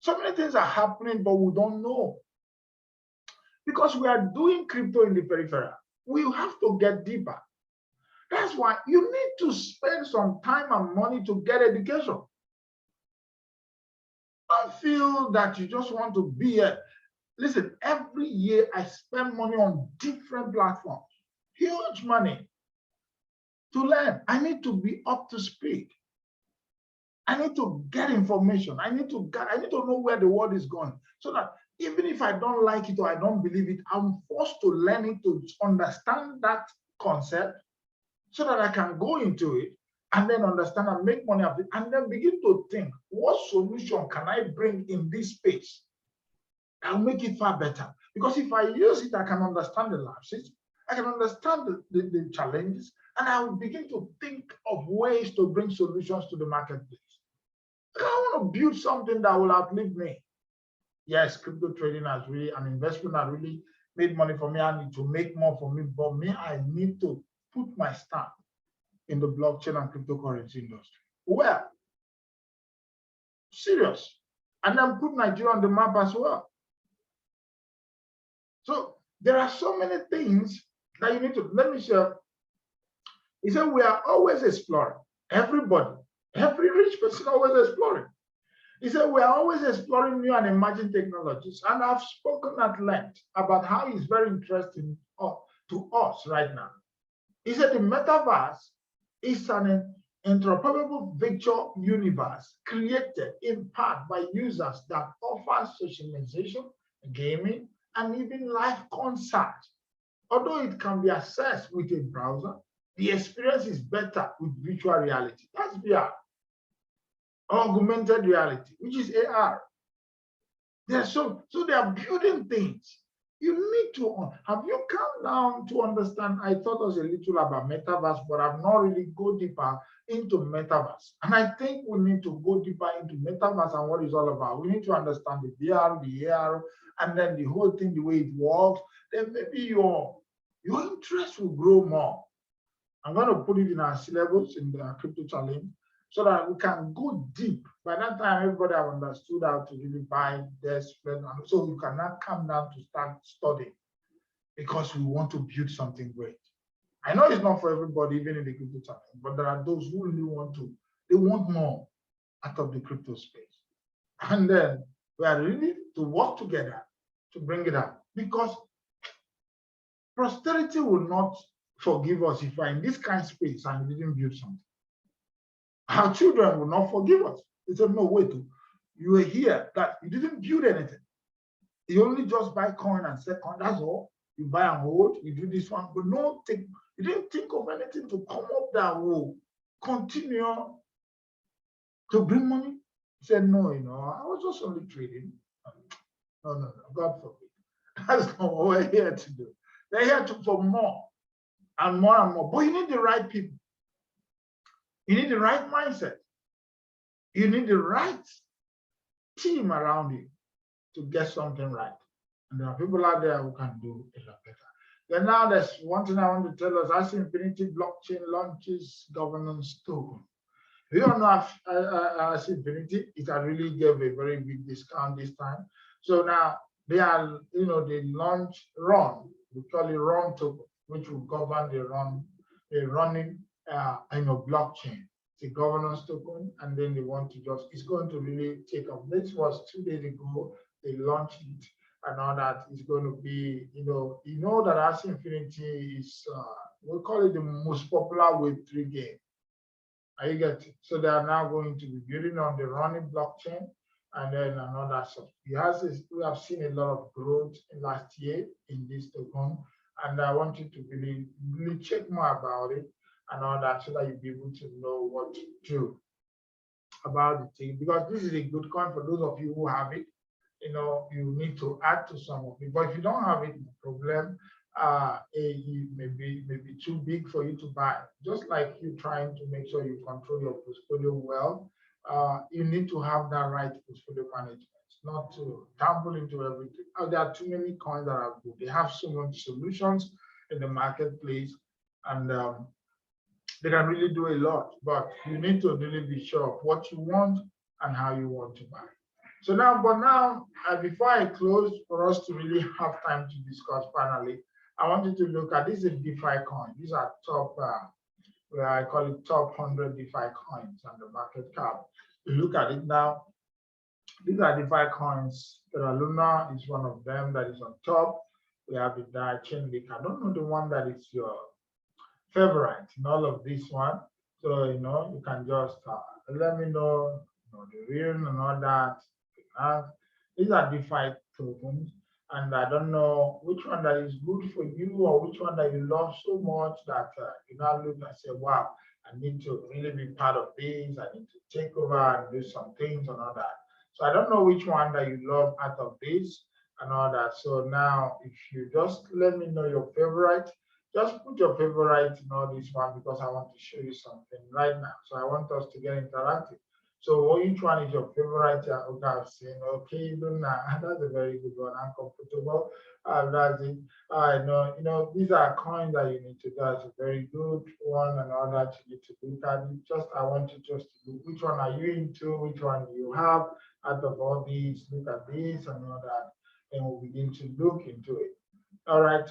So many things are happening, but we don't know, because we are doing crypto in the peripheral. We have to get deeper. That's why you need to spend some time and money to get education. Don't feel that you just want to be a. Listen, every year I spend money on different platforms, huge money to learn. I need to be up to speed. I need to get information. I need to know where the world is going, so that even if I don't like it or I don't believe it, I'm forced to learn it, to understand that concept, so that I can go into it and then understand and make money of it, and then begin to think, what solution can I bring in this space? I'll make it far better. Because if I use it, I can understand the lapses, I can understand the challenges, and I will begin to think of ways to bring solutions to the marketplace. I want to build something that will outlive me. Yes, crypto trading has really, an investment that really made money for me. I need to make more for me, but me, I need to put my stamp in the blockchain and cryptocurrency industry. Well, serious. And then put Nigeria on the map as well. So there are so many things that you need to, let me share. He said, we are always exploring. Everybody, every rich person always exploring. He said, we are always exploring new and emerging technologies. And I've spoken at length about how it's very interesting to us right now. He said, the metaverse is an interoperable virtual universe created in part by users that offers socialization, gaming, and even live concerts. Although it can be accessed with a browser, the experience is better with virtual reality. That's VR. Augmented reality, which is AR. So they are building things. You need to, have you come down to understand? I thought us a little about metaverse, but I've not really go deeper into metaverse. And I think we need to go deeper into metaverse and what it's all about. We need to understand the VR, the AR, and then the whole thing, the way it works. Then maybe your interest will grow more. I'm going to put it in our syllabus in the crypto challenge so that we can go deep. By that time, everybody have understood how to really buy this, and so we cannot come down to start studying because we want to build something great. I know it's not for everybody, even in the crypto challenge, but there are those who really they want more out of the crypto space. And then we are ready to work together to bring it out, because posterity will not forgive us if we're in this kind of space and we didn't build something. Our children will not forgive us. They said, no, wait, you were here, that you didn't build anything. You only just buy coin and sell coin, that's all. You buy and hold, you do this one, but you didn't think of anything to come up that will continue to bring money. He said, no, I was just only trading. No, God forbid. That's not what we're here to do. They're here for more and more and more. But you need the right people. You need the right mindset. You need the right team around you to get something right. And there are people out there who can do a lot better. Then now there's one thing I want to tell us. As Infinity Blockchain launches governance token. We all know as Infinity, it had really gave a very big discount this time. So now they are, they launch RUN. We call it RUN token, which will govern the running blockchain. It's a governance token, and then they want to it's going to really take off. This was 2 days ago, they launched it, and all that is going to be, that As Infinity is, we call it the most popular Web3 game. Are you getting? So they are now going to be building on the running blockchain, and then another stuff. We have seen a lot of growth in last year in this token, and I want you to really check more about it and all that, so that you'll be able to know what to do about the thing. Because this is a good coin for those of you who have it. You need to add to some of it. But if you don't have it, no problem. It may be too big for you to buy. Just like you trying to make sure you control your portfolio well, you need to have that right portfolio management, not to gamble into everything. There are too many coins that are good. They have so many solutions in the marketplace, and they can really do a lot, but you need to really be sure of what you want and how you want to buy. So now, before I close, for us to really have time to discuss finally, I want you to look at this is a DeFi coin. These are top, where I call it top 100 DeFi coins on the market cap. You look at it now. These are DeFi coins. Terra Luna is one of them that is on top. We have the Chainlink. I don't know the one that is your favorite in all of this one. So, you can just let me know, the real and all that. These are DeFi tokens, and I don't know which one that is good for you or which one that you love so much that you now look and say, wow, I need to really be part of this. I need to take over and do some things and all that. So I don't know which one that you love out of this and all that. So now, if you just let me know your favorite, just put your favorite in all this one, because I want to show you something right now. So I want us to get interactive. So which one is your favorite? Okay, I've seen, okay, Luna, that's a very good one. Uncomfortable. That's it. I know, these are coins that you need to do. That's a very good one, and all that you need to look at it. I want you just to look, which one are you into? Which one do you have out of all these? Look at this and all that, and we'll begin to look into it. All right,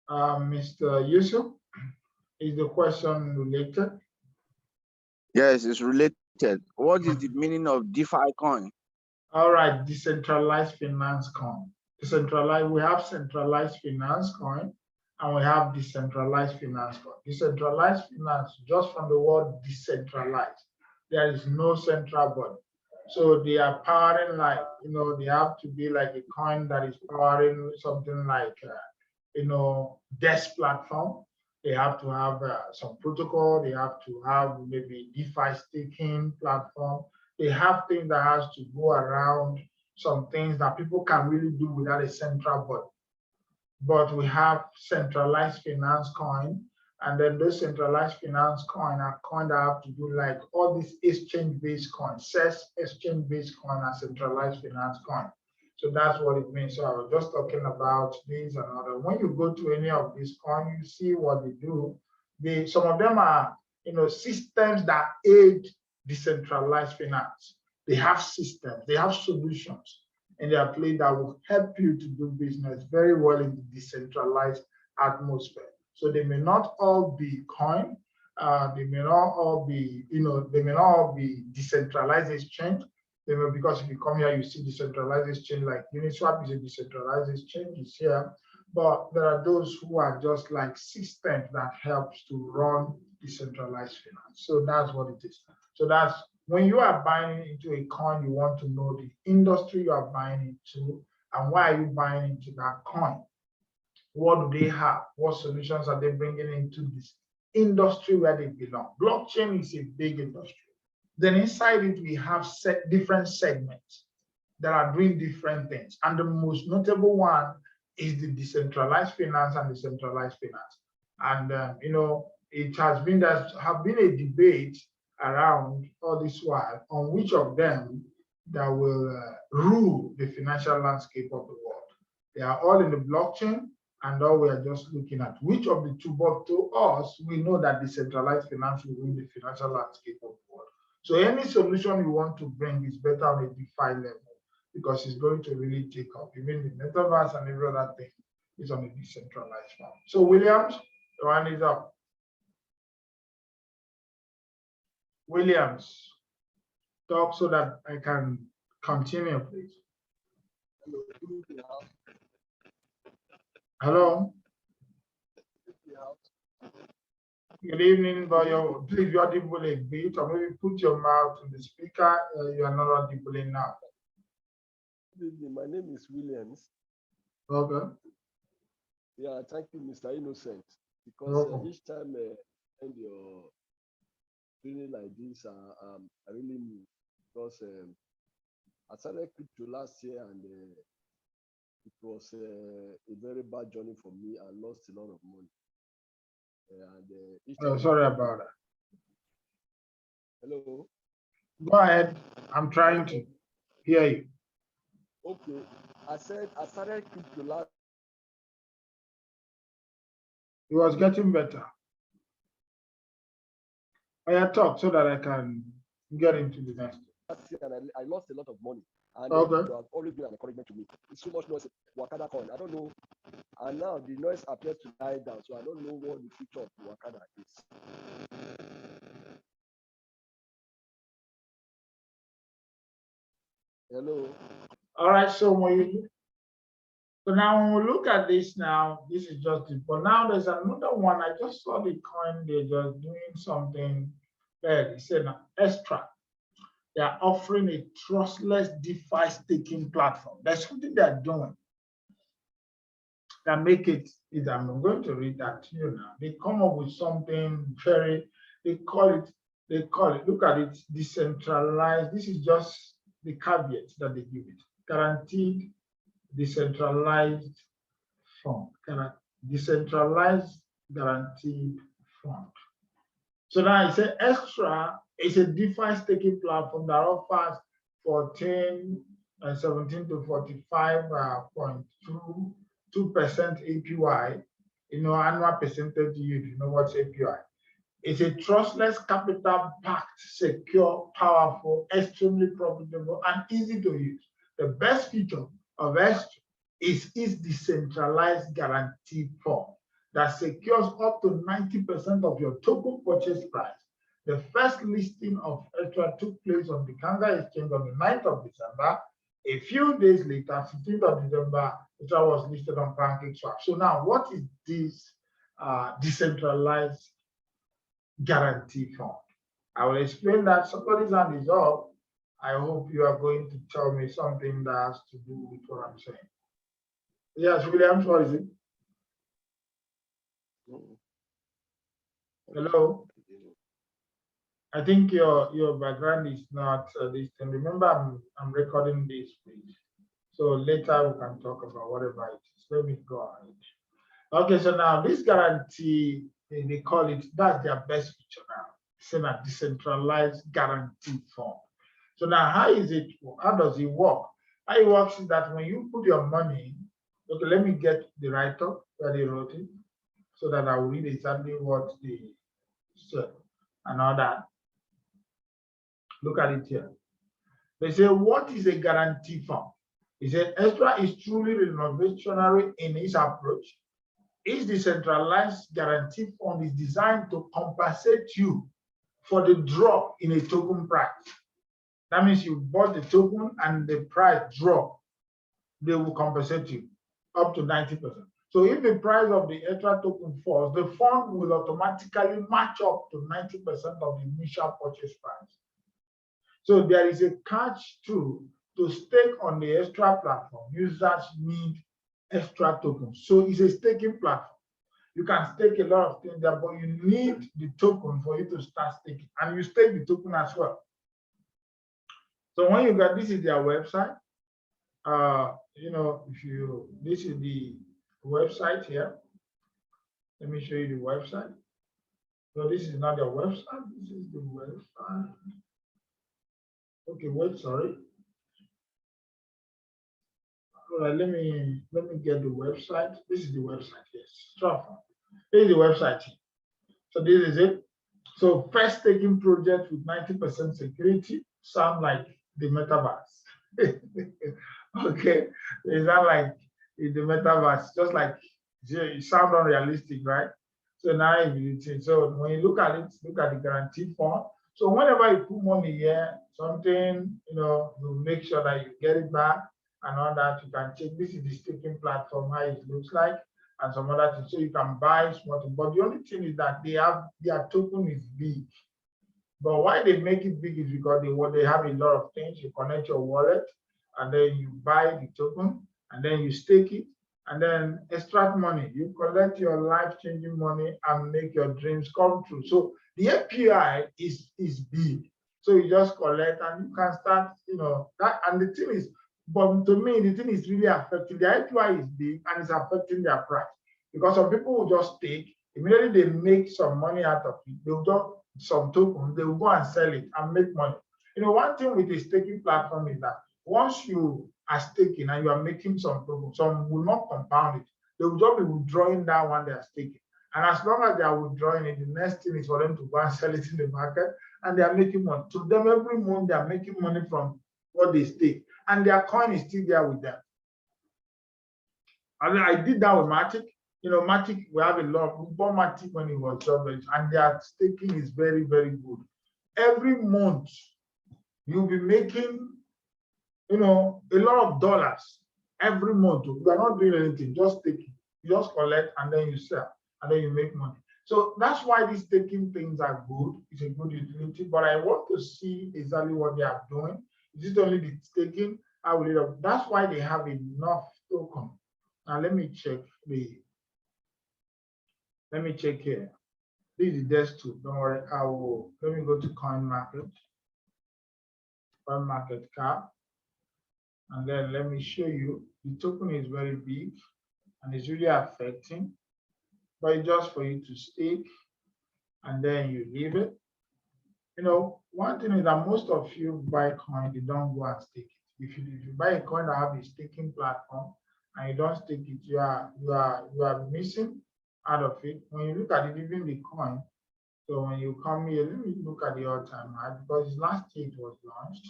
Mr. Yusuf, is the question related? Yes, it's related. What is the meaning of DeFi coin? All right, decentralized finance coin. Decentralized, we have centralized finance coin and we have decentralized finance coin. Decentralized finance, just from the word decentralized, there is no central body. So they are powering like, they have to be like a coin that is powering something like, desk platform. They have to have some protocol. They have to have maybe DeFi staking platform. They have things that has to go around some things that people can really do without a central body. But we have centralized finance coin, and then those centralized finance coin are coin that have to do like all these exchange-based coins, CES exchange-based coin and centralized finance coin. So that's what it means. So I was just talking about these and other. When you go to any of these coins, you see what they do. Some of them are, systems that aid decentralized finance. They have systems, they have solutions in their play that will help you to do business very well in the decentralized atmosphere. So they may not all be coin, they may not all be, they may not all be decentralized exchange. Because if you come here, you see decentralized exchange like Uniswap is a decentralized exchange, is here. But there are those who are just like systems that helps to run decentralized finance. So that's what it is. So that's when you are buying into a coin, you want to know the industry you are buying into and why are you buying into that coin. What do they have? What solutions are they bringing into this industry where they belong? Blockchain is a big industry. Then inside it, we have different segments that are doing different things. And the most notable one is the decentralized finance and decentralized finance. And, it has been, there have been a debate around all this while on which of them that will rule the financial landscape of the world. They are all in the blockchain, and all we are just looking at which of the two. But to us, we know that decentralized finance will rule the financial landscape of the world. So any solution you want to bring is better on a DeFi level because it's going to really take off. Even the metaverse and every other thing is on a decentralized form. So Williams, your hand is up. Williams, talk so that I can continue, please. Hello. Good evening, but please you are audible a bit, or maybe put your mouth to the speaker. You are not audible now. Good evening. My name is Williams. Okay. Yeah, thank you, Mr. Innocent. Because each time and your training like this, I really need because I started crypto last year and it was a very bad journey for me. I lost a lot of money. And sorry about that. Hello. Go ahead. I'm trying to hear you. Okay. I said I started crypto last. It was getting better. I talk so that I can get into the next. Last year and I lost a lot of money. And okay. You have always been an encouragement to me. It's so much noise. Wakada coin. I don't know. And now the noise appears to die down. So I don't know what the future of Wakada is. Hello. All right. So now when we look at this now, this is just it. But now there's another one. I just saw the coin. They're just doing something. They said extra. They are offering a trustless DeFi staking platform. That's something they're doing that make it. I'm going to read that to you now. They come up with something very. They call it. Look at it. Decentralized. This is just the caveat that they give it. Guaranteed decentralized fund. Decentralized guaranteed fund. So now it's an extra. It's a DeFi staking platform that offers 14 and 17 to 45.22% APY. Annual percentage yield. You know what's APY? It's a trustless, capital-packed, secure, powerful, extremely profitable, and easy to use. The best feature of Extra is its decentralized guarantee fund that secures up to 90% of your token purchase price. The first listing of Extra took place on the Kanga Exchange on the 9th of December. A few days later, 15th of December, Extra was listed on PancakeSwap. So now, what is this decentralized guarantee fund? I will explain that. Somebody's hand is up. I hope you are going to tell me something that has to do with what I'm saying. Yes, Williams, what is it? Hello? I think your background is not this thing. Remember, I'm recording this, please. So later we can talk about whatever it is. Let me go ahead. Okay, so now this guarantee, they call it, that's their best feature now. It's a decentralized guarantee fund. So now how does it work? How it works is that when you put your money, okay, let me get the write-up where they wrote it so that I will read exactly what they said and all that. Look at it here. They say, what is a guarantee fund? They say, Extra is truly revolutionary in its approach. Its decentralized guarantee fund is designed to compensate you for the drop in a token price. That means you bought the token and the price drop, they will compensate you up to 90%. So if the price of the Extra token falls, the fund will automatically match up to 90% of the initial purchase price. So there is a catch too. To stake on the Extra platform, users need Extra tokens. So it's a staking platform. You can stake a lot of things there, but you need the token for you to start staking. And you stake the token as well. So when you got, this is their website. This is the website here. Let me show you the website. So this is not their website. This is the website. Okay, wait, sorry. All right, let me get the website. This is the website, yes. This is the website. So this is it. So first staking project with 90% security sound like the metaverse. Okay, is that like in the metaverse? Just like it sounds unrealistic, right? So now so when you look at it, look at the guaranteed fund. So whenever you put money here, something, you make sure that you get it back and all that. You can check. This is the staking platform, how it looks like, and some other things. So you can buy small, but the only thing is that their token is big. But why they make it big is because they have a lot of things. You connect your wallet, and then you buy the token, and then you stake it, and then extract money. You collect your life-changing money and make your dreams come true. So the API is big. So you just collect and you can start, that. And the thing is, but to me, the thing is really affecting. The API is big and it's affecting their price. Because some people will just stake, immediately they make some money out of it. They'll just some tokens, they will go and sell it and make money. One thing with the staking platform is that once you are staking and you are making some tokens, some will not compound it. They will just be withdrawing that one they are staking. And as long as they are withdrawing it, the next thing is for them to go and sell it in the market, and they are making money. To them, every month they are making money from what they stake, and their coin is still there with them. And I did that with Matic. Matic, we have a lot. We bought Matic when it was jobless, and their staking is very, very good. Every month, you'll be making, a lot of dollars every month. You are not doing anything, just taking. You just collect and then you sell, and then you make money. So that's why these staking things are good. It's a good utility, but I want to see exactly what they are doing. Is it only the staking? I will. That's why they have enough token. Now let me check Let me check here. This is desktop. Don't worry. Let me go to CoinMarket cap. And then let me show you. The token is very big and it's really affecting, but it's just for you to stake and then you leave it. One thing is that most of you buy coin, you don't go and stake it. If you buy a coin that have a staking platform and you don't stake it, you are missing out of it. When you look at it, even the coin. So when you come here, let me look at the all-time high because last year it was launched.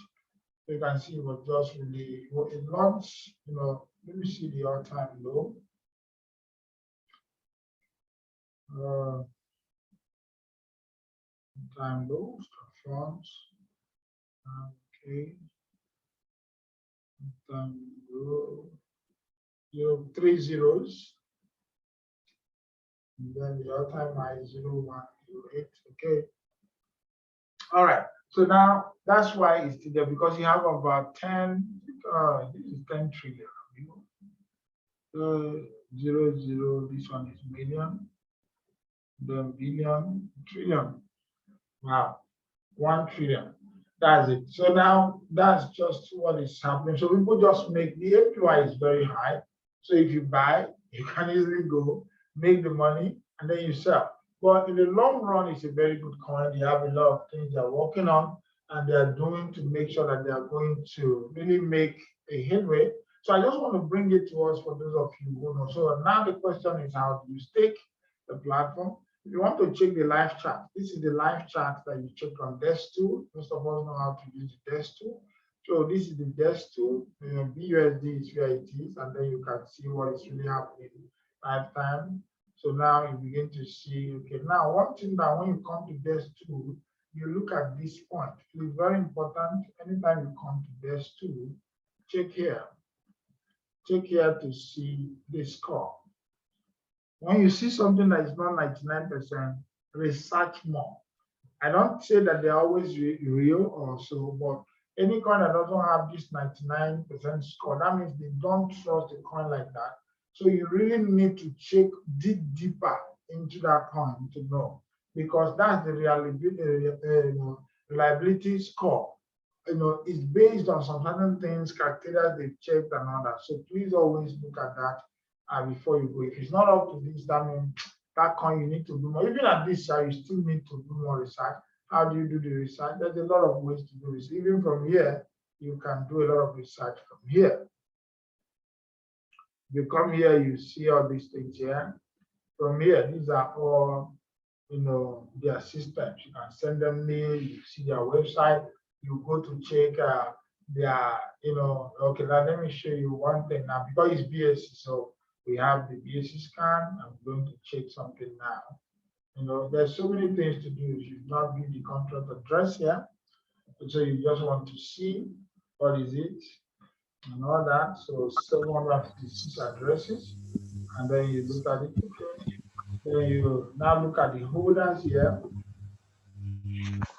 You can see it was just really, it launched, let me see the all-time low. Time low, forms. Okay. Time low. You have 3 zeros. And then the all-time high is 0.108. Okay. All right. So now that's why it's still there, because you have about 10, this is 10 trillion. 0, this one is million, then billion, trillion. Wow, 1 trillion. That's it. So now that's just what is happening. So people just make the APY is very high. So if you buy, you can easily go make the money and then you sell. But in the long run, it's a very good coin. They have a lot of things they're working on and they are doing to make sure that they are going to really make a headway. So I just want to bring it to us for those of you who know. So now the question is, how do you stake the platform? If you want to check the live chart, this is the live chart that you check on Desk tool. Most of us know how to use the Desk tool. So this is the Desk tool. BUSD is where it is, and then you can see what is really happening lifetime. So now you begin to see, okay, now one thing that when you come to Desk tool, you look at this point. It's very important. Anytime you come to Desk tool, check here. Check here to see the score. When you see something that is not 99%, research more. I don't say that they're always real or so, but any coin that doesn't have this 99% score, that means they don't trust the coin like that. So you really need to dig deeper into that coin to know, because that's the reliability score. It's based on some certain things, criteria they've checked and all that. So please always look at that before you go. If it's not up to this, that means that coin you need to do more. Even at this side, you still need to do more research. How do you do the research? There's a lot of ways to do this. Even from here, you can do a lot of research from here. You come here, you see all these things here. From here, these are all, their systems. You can send them mail, you see their website, you go to check their, okay, now let me show you one thing now, because it's BSC, so we have the BSC scan. I'm going to check something now. There's so many things to do. You should not give the contract address here. So you just want to see what is it and all that. So 756 addresses, and then you look at it. Okay. Then you now look at the holders here.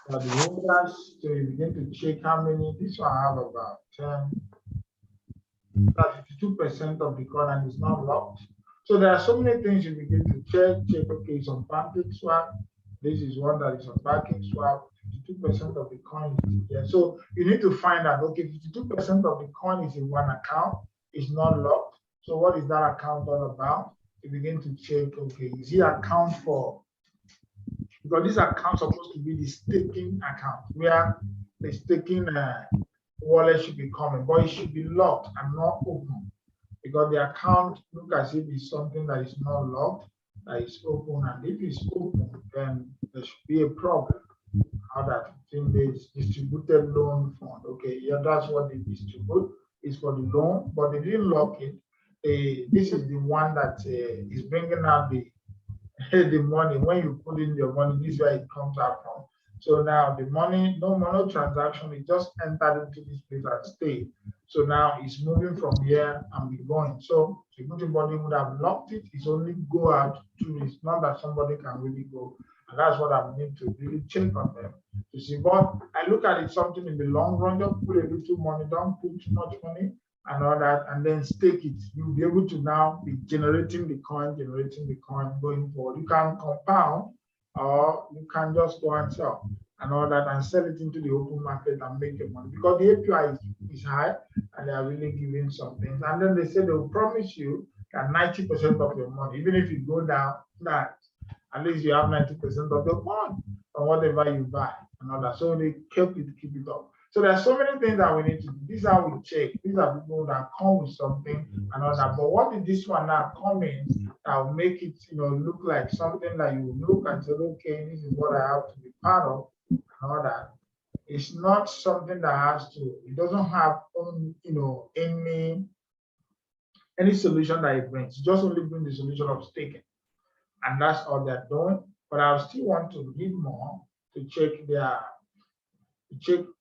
The holders, so you begin to check how many. This one I have about 10. That's 52% of the coin and it's not locked. So there are so many things you begin to check. Okay, it's on pancake swap. This is one that is on pancake swap. 52% of the coin is here. So you need to find out, okay, 52% of the coin is in one account, it's not locked. So what is that account all about? You begin to check, okay, is it account for, because this account is supposed to be the staking account where the staking wallet should be coming, but it should be locked and not open, because the account look as if it's something that is not locked, that is open, and if it's open, then there should be a problem. How that thing is distributed loan fund. Okay, yeah, that's what they distribute, is for the loan, but they didn't lock it. This is the one that is bringing out the money. When you put in your money, this is where it comes out from. So now the money, no transaction, it just entered into this place and stayed. So now it's moving from here and be going. So if everybody would have locked it, it's only go out to, it's not that somebody can really go. And that's what I need to really check on them to see. But I look at it something in the long run, just put a little money, don't put too much money and all that, and then stake it. You'll be able to now be generating the coin going forward. You can compound, or you can just go and sell and all that and sell it into the open market and make your money, because the API is high and they are really giving some things. And then they say they will promise you that 90% of your money, even if you go down, that at least you have 90% of your money from whatever you buy and all that. So they keep it up. So there are so many things that we need to do. These are how we check. These are people that come with something and all that. But what did this one now come in that will make it, look like something that you look and say, okay, this is what I have to be part of and all that. It's not something that has to, it doesn't have any solution that it brings. It just only brings the solution of staking. And that's all they're doing. But I still want to read more to check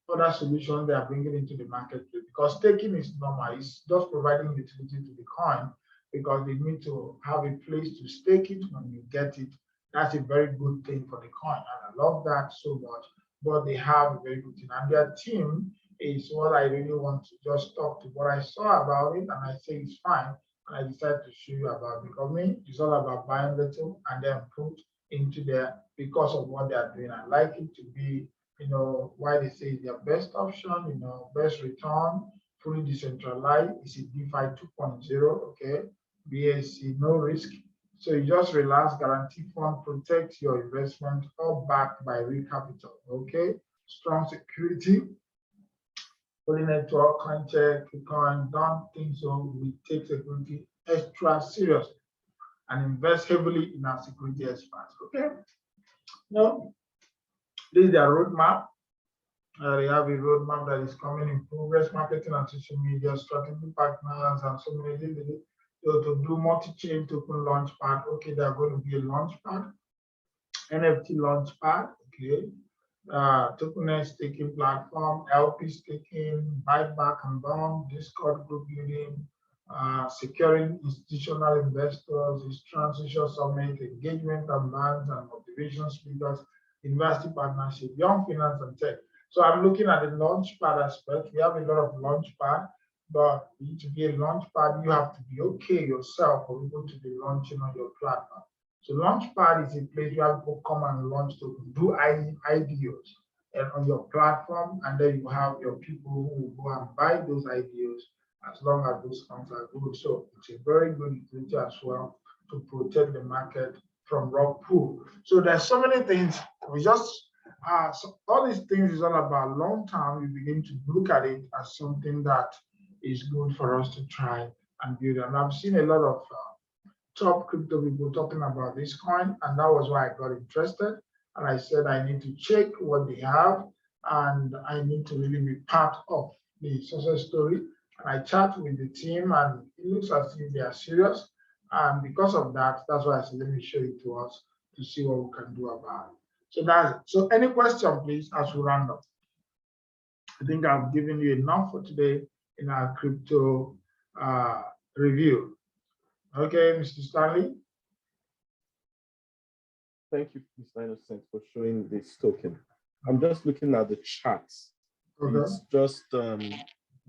other solutions they are bringing into the marketplace, because staking is normal. It's just providing utility to the coin, because they need to have a place to stake it when you get it. That's a very good thing for the coin, and I love that so much. But they have a very good thing, and their team is what I really want to just talk to what I saw about it, and I say it's fine. And I decided to show you about it, because me, it's all about buying little and then put into there because of what they are doing. I like it to be, why they say their best option, best return, fully decentralized. It's a DeFi 2.0, okay? BSC, no risk. So you just relax, guarantee fund, protect your investment, all backed by real capital, okay? Strong security, fully network, coin check, coin, don't think so. We take security extra seriously and invest heavily in our security experts, okay? Now, this is their roadmap. They have a roadmap that is coming in progress, marketing and social media, strategic partners, and so many things. So to do multi-chain token launchpad, okay, they're going to be a launchpad, NFT launchpad, okay, tokenized staking platform, LP staking, buyback and bond, Discord group building, securing institutional investors, transition summit, engagement and bands and motivation speakers, university partnership, young finance and tech. So I'm looking at the launchpad aspect. We have a lot of launchpad, but you need to be a launchpad. You have to be okay yourself for people to be launching on your platform. So Launchpad is a place where people come and launch to do ideas and on your platform, and then you have your people who will go and buy those ideas as long as those funds are good. So it's a very good utility as well to protect the market from rug pull. So there's so many things. We just so all these things is all about long term. We begin to look at it as something that is good for us to try and build. And I've seen a lot of top crypto people talking about this coin, and that was why I got interested. And I said I need to check what they have, and I need to really be part of the success story. And I chat with the team, and it looks as if they are serious. And because of that, that's why I said let me show it to us to see what we can do about it. So any question, please, as we round up. I think I've given you enough for today in our crypto review. Okay, Mr. Stanley. Thank you, Mr. Innocent, for showing this token. I'm just looking at the charts. Okay. It's just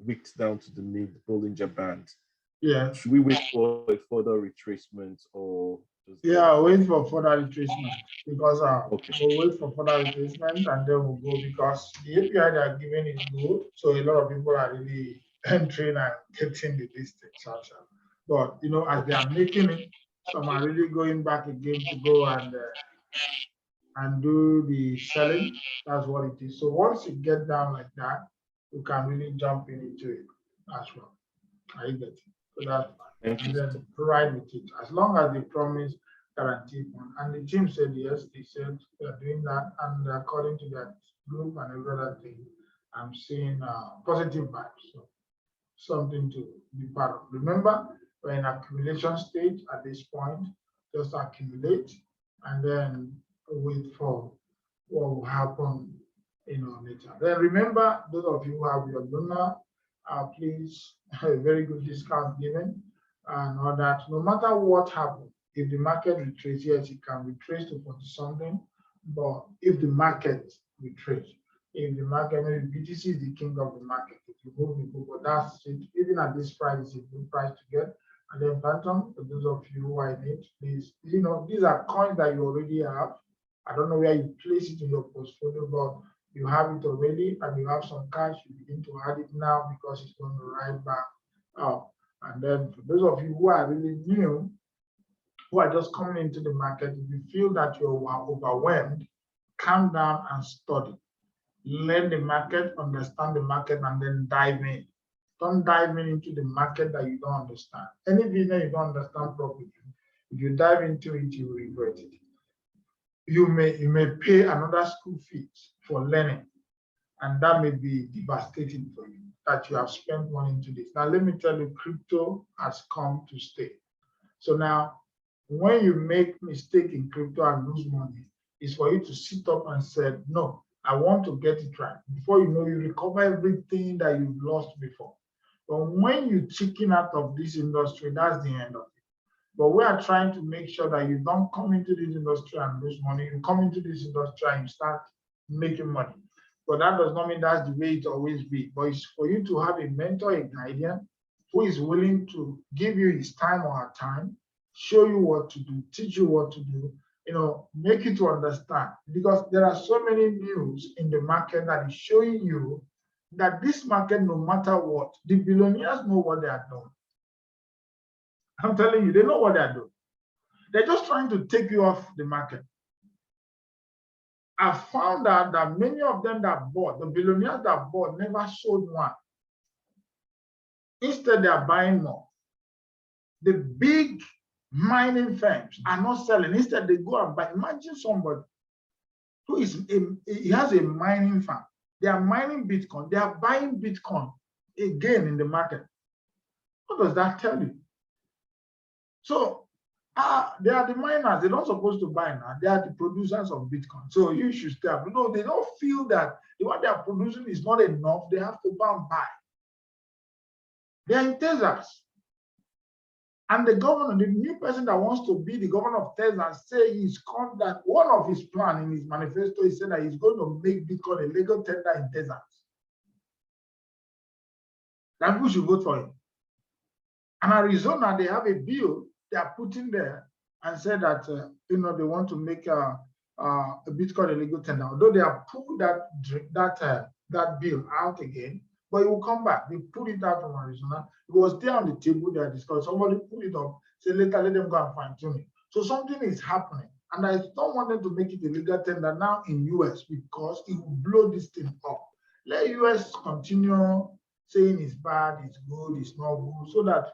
wicked down to the mid Bollinger Band. Yeah. Should we wait for a further retracement or? Yeah, wait for further retracement, because we'll wait for further retracement and then we'll go, because the API they are giving is good. So a lot of people are really entering and getting the listings. But as they are making it, some are really going back again to go and do the selling. That's what it is. So once you get down like that, you can really jump into it as well. I get it. So that's fine. And then ride with it as long as they promise guarantee fund. And the team said yes, they said they're doing that, and according to that group and every other thing, I'm seeing positive vibes. So something to be part of. Remember, we're in accumulation stage at this point. Just accumulate and then wait for what will happen later. Then remember, those of you who have your donor, please, a very good discount given, and all that. No matter what happens, if the market retraces, yes, it can retrace to 40 something, but if the market retraces, if the market, maybe BTC is the king of the market, if you move the book, but that's it. Even at this price, it's a good price to get. And then Phantom, for those of you who are in it, please, these are coins that you already have. I don't know where you place it in your portfolio, but you have it already and you have some cash, you begin to add it now because it's going to ride back up. And then for those of you who are really new, who are just coming into the market, if you feel that you're overwhelmed, calm down and study. Learn the market, understand the market, and then dive in. Don't dive into the market that you don't understand. Any business you don't understand properly, if you dive into it, you will regret it. You may pay another school fees for learning, And that may be devastating for you that you have spent money into this. Now, let me tell you, crypto has come to stay. So now, when you make mistake in crypto and lose money, it's for you to sit up and say, no, I want to get it right. Before you know, you recover everything that you've lost before. But when you chicken out of this industry, that's the end of it. But we are trying to make sure that you don't come into this industry and lose money. You come into this industry and you start making money. But that does not mean that's the way it always be. But it's for you to have a mentor, a guardian, who is willing to give you his time or her time, show you what to do, teach you what to do, make you to understand. Because there are so many news in the market that is showing you that this market, no matter what, the billionaires know what they are doing. I'm telling you, they know what they're doing. They're just trying to take you off the market. I found out that many of them that bought, the billionaires that bought, never sold one. Instead, they are buying more. The big mining firms are not selling. Instead, they go and buy. Imagine somebody who he has a mining farm. They are mining Bitcoin. They are buying Bitcoin again in the market. What does that tell you? So they are the miners. They're not supposed to buy now. They are the producers of Bitcoin. So you should stop. No, they don't feel that what they are producing is not enough. They have to go and buy. They are in Texas. And the governor, the new person that wants to be the governor of Texas, say he's come that one of his plans in his manifesto, he said that he's going to make Bitcoin a legal tender in Texas. That people should vote for him. And Arizona, they have a bill they are putting there and said that they want to make a Bitcoin a legal tender. Although they have pulled that bill out again, but it will come back. They pulled it out from Arizona. It was there on the table. They are discussing. Somebody pulled it up. Say later, let them go and fine tune it. So something is happening, and I don't want them to make it a legal tender now in US because it will blow this thing up. Let US continue saying it's bad, it's good, it's not good, so that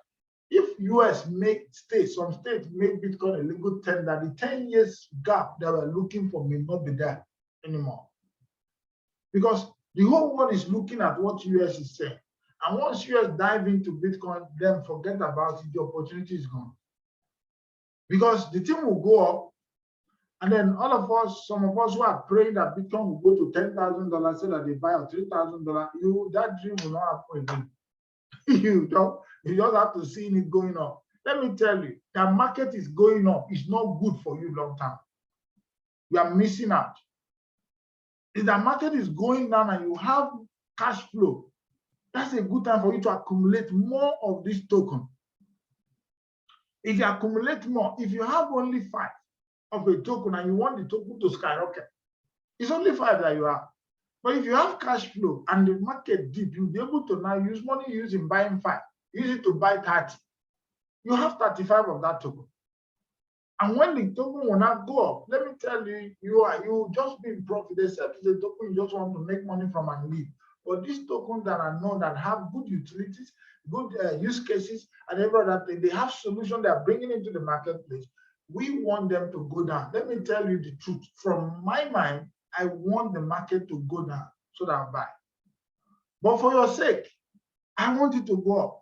if US some states make Bitcoin a legal tender, the 10 years gap that we're looking for may not be there anymore. Because the whole world is looking at what US is saying. And once US dive into Bitcoin, then forget about it, the opportunity is gone. Because the thing will go up, and then all of us, some of us who are praying that Bitcoin will go to $10,000, say that they buy at $3,000, that dream will not happen again. You just have to see it going up. Let me tell you, the market is going up. It's not good for you long term. You are missing out. If the market is going down and you have cash flow, that's a good time for you to accumulate more of this token. If you accumulate more, if you have only 5 of a token and you want the token to skyrocket, it's only 5 that you have. But if you have cash flow and the market dip, you'll be able to now use money using buying 5. Use it to buy 30. You have 35 of that token. And when the token will not go up, let me tell you, you just be in profit. Except the token you just want to make money from and leave. But these tokens that are known that have good utilities, good use cases, and every other thing, they have solutions they are bringing into the marketplace. We want them to go down. Let me tell you the truth. From my mind, I want the market to go down so that I buy. But for your sake, I want it to go up.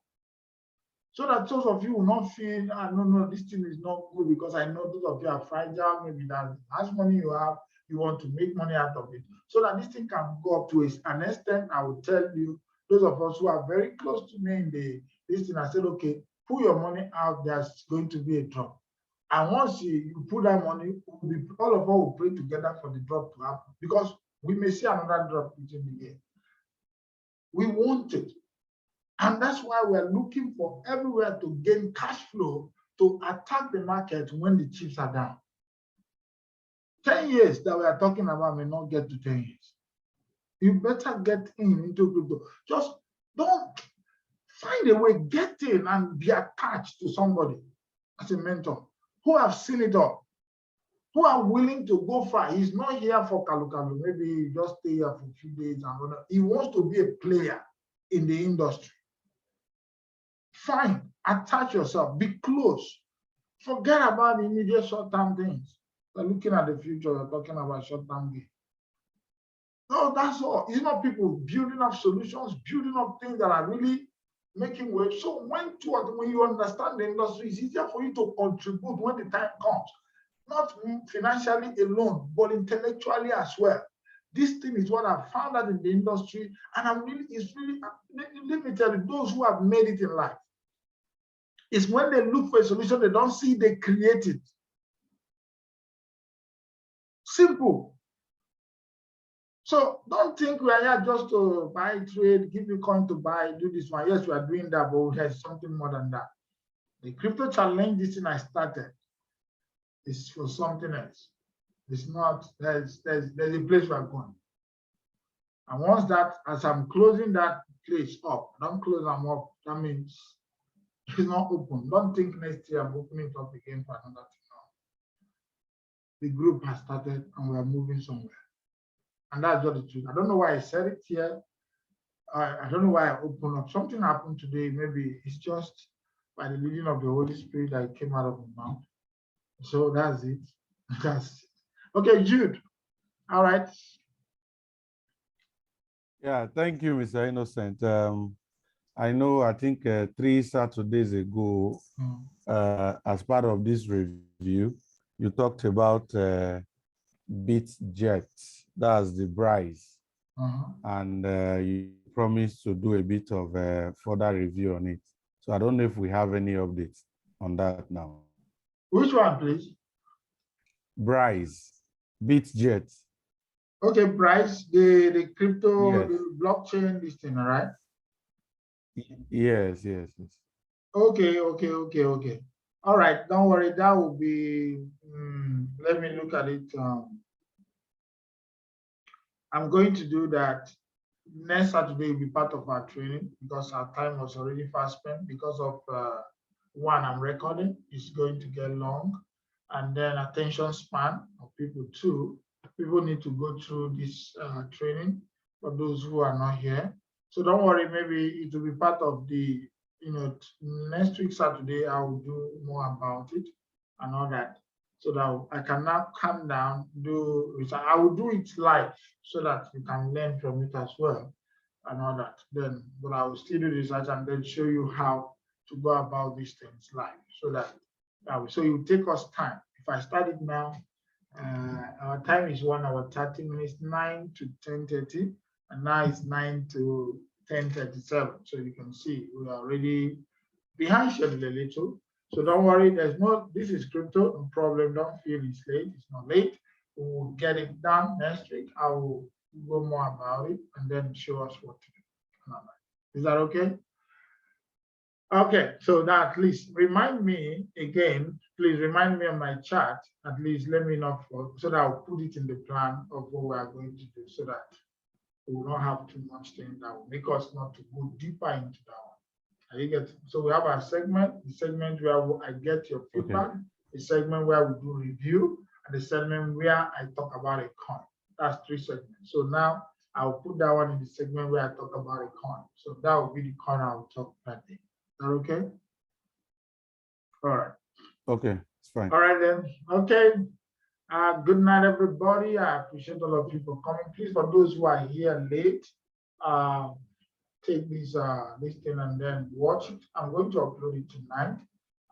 So that those of you will not feel, no, this thing is not good because I know those of you are fragile, maybe that as money you have, you want to make money out of it. So that this thing can go up to an extent, I will tell you, those of us who are very close to me in this thing, I said, okay, pull your money out, there's going to be a drop. And once you put that money, all of us will pray together for the drop to happen because we may see another drop within the year. We want it. And that's why we're looking for everywhere to gain cash flow to attack the market when the chips are down. 10 years that we are talking about may not get to 10 years. You better get into crypto. Just don't find a way, get in and be attached to somebody as a mentor who have seen it all, who are willing to go far. He's not here for kalu. Maybe just stay here for a few days and whatever. He wants to be a player in the industry. Fine, attach yourself, be close. Forget about the immediate short-term things. We're looking at the future, we're talking about short-term gain. No, that's all. It's not people building up solutions, building up things that are really making waves. So when you understand the industry, it's easier for you to contribute when the time comes. Not financially alone, but intellectually as well. This thing is what I found out in the industry, and let me tell you, those who have made it in life, it's when they look for a solution, they don't see they create it. Simple. So don't think we are here just to buy, trade, give you coin to buy, do this one. Yes, we are doing that, but we have something more than that. The crypto challenge, this thing I started, is for something else. It's not, there's a place we are going. And once that, as I'm closing that place up, don't close them up, that means it's not open. Don't think next year I'm opening it up again for another thing. No. The group has started and we are moving somewhere. And that's just the truth. I don't know why I said it here. I don't know why I opened up. Something happened today. Maybe it's just by the leading of the Holy Spirit that came out of my mouth. So that's it. That's it. Okay, Jude. All right. Yeah, thank you, Mr. Innocent. I know, I think 3 Saturdays ago, as part of this review, you talked about BitJet, that's the price, and you promised to do a bit of further review on it. So I don't know if we have any updates on that now. Which one, please? Bryce, BitJet. Okay, Bryce, the crypto, Yes. the blockchain, this thing, all right? Yes. Okay. All right, don't worry, that will be, let me look at it. I'm going to do that. Next Saturday will be part of our training because our time was already fast spent because of one, I'm recording, it's going to get long, and then attention span of people too. People need to go through this training for those who are not here. So don't worry, maybe it will be part of the, next week Saturday, I will do more about it and all that. So that I can now come down, do research. I will do it live so that you can learn from it as well and all that. Then, but I will still do research and then show you how to go about these things live so that so it will take us time. If I start it now, our time is 1 hour 30 minutes, 9 to 10:30, and now it's 9 to 10:37. So you can see we are already behind schedule a little. So don't worry, this is crypto, no problem. Don't feel it's late, it's not late. We will get it done next week. I will go more about it and then show us what to do. Is that okay? Okay, so that at least remind me again, please remind me on my chat, at least let me know so that I'll put it in the plan of what we are going to do so that we will not have too much thing that will make us not to go deeper into that one. You get, so we have our segment, the segment where I get your feedback, the segment where we do review, and the segment where I talk about a coin. That's 3 segments. So now I'll put that one in the segment where I talk about a coin. So that will be the coin I'll talk that day. Is that okay? All right. Okay, it's fine. All right then. Okay. Good night, everybody. I appreciate all of you for coming. Please, for those who are here late, take this thing and then watch it. I'm going to upload it tonight,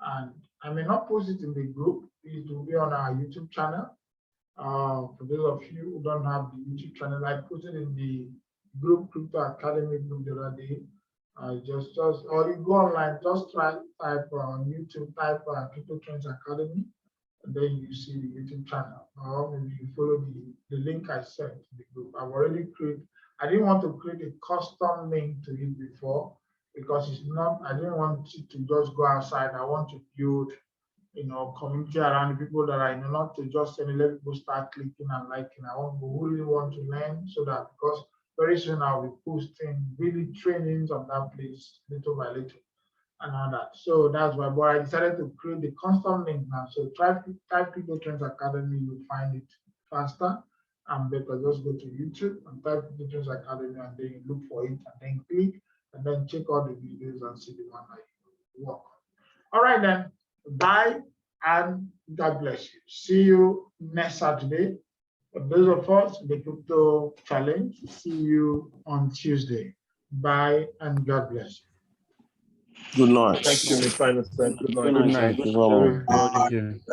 and I may not post it in the group. It will be on our YouTube channel. For those of you who don't have the YouTube channel, I put it in the group, Crypto Academy group the other day. Or you go online, just type on YouTube, type Crypto Trends Academy, and then you see the YouTube channel. Or maybe you follow the link I sent to the group. I've already created. I didn't want to create a custom link to it before because it's not. I didn't want it to just go outside. I want to build, community around the people that I know, not to just let people start clicking and liking. I want people who really want to learn, so that because very soon I'll be posting really trainings on that place little by little and all that. So that's why. But I decided to create the custom link now. So type Crypto Trends Academy, you'll find it faster. And better, just go to YouTube and type Crypto Trends Academy, and then you look for it and then click and then check out the videos and see the one that you work on. All right then, bye and God bless you. See you next Saturday. For those of us in the crypto challenge, see you on Tuesday. Bye and God bless you. Good night. Thank you, Mr. Innocent. Good night. Good night. Thank you very much. Thank you.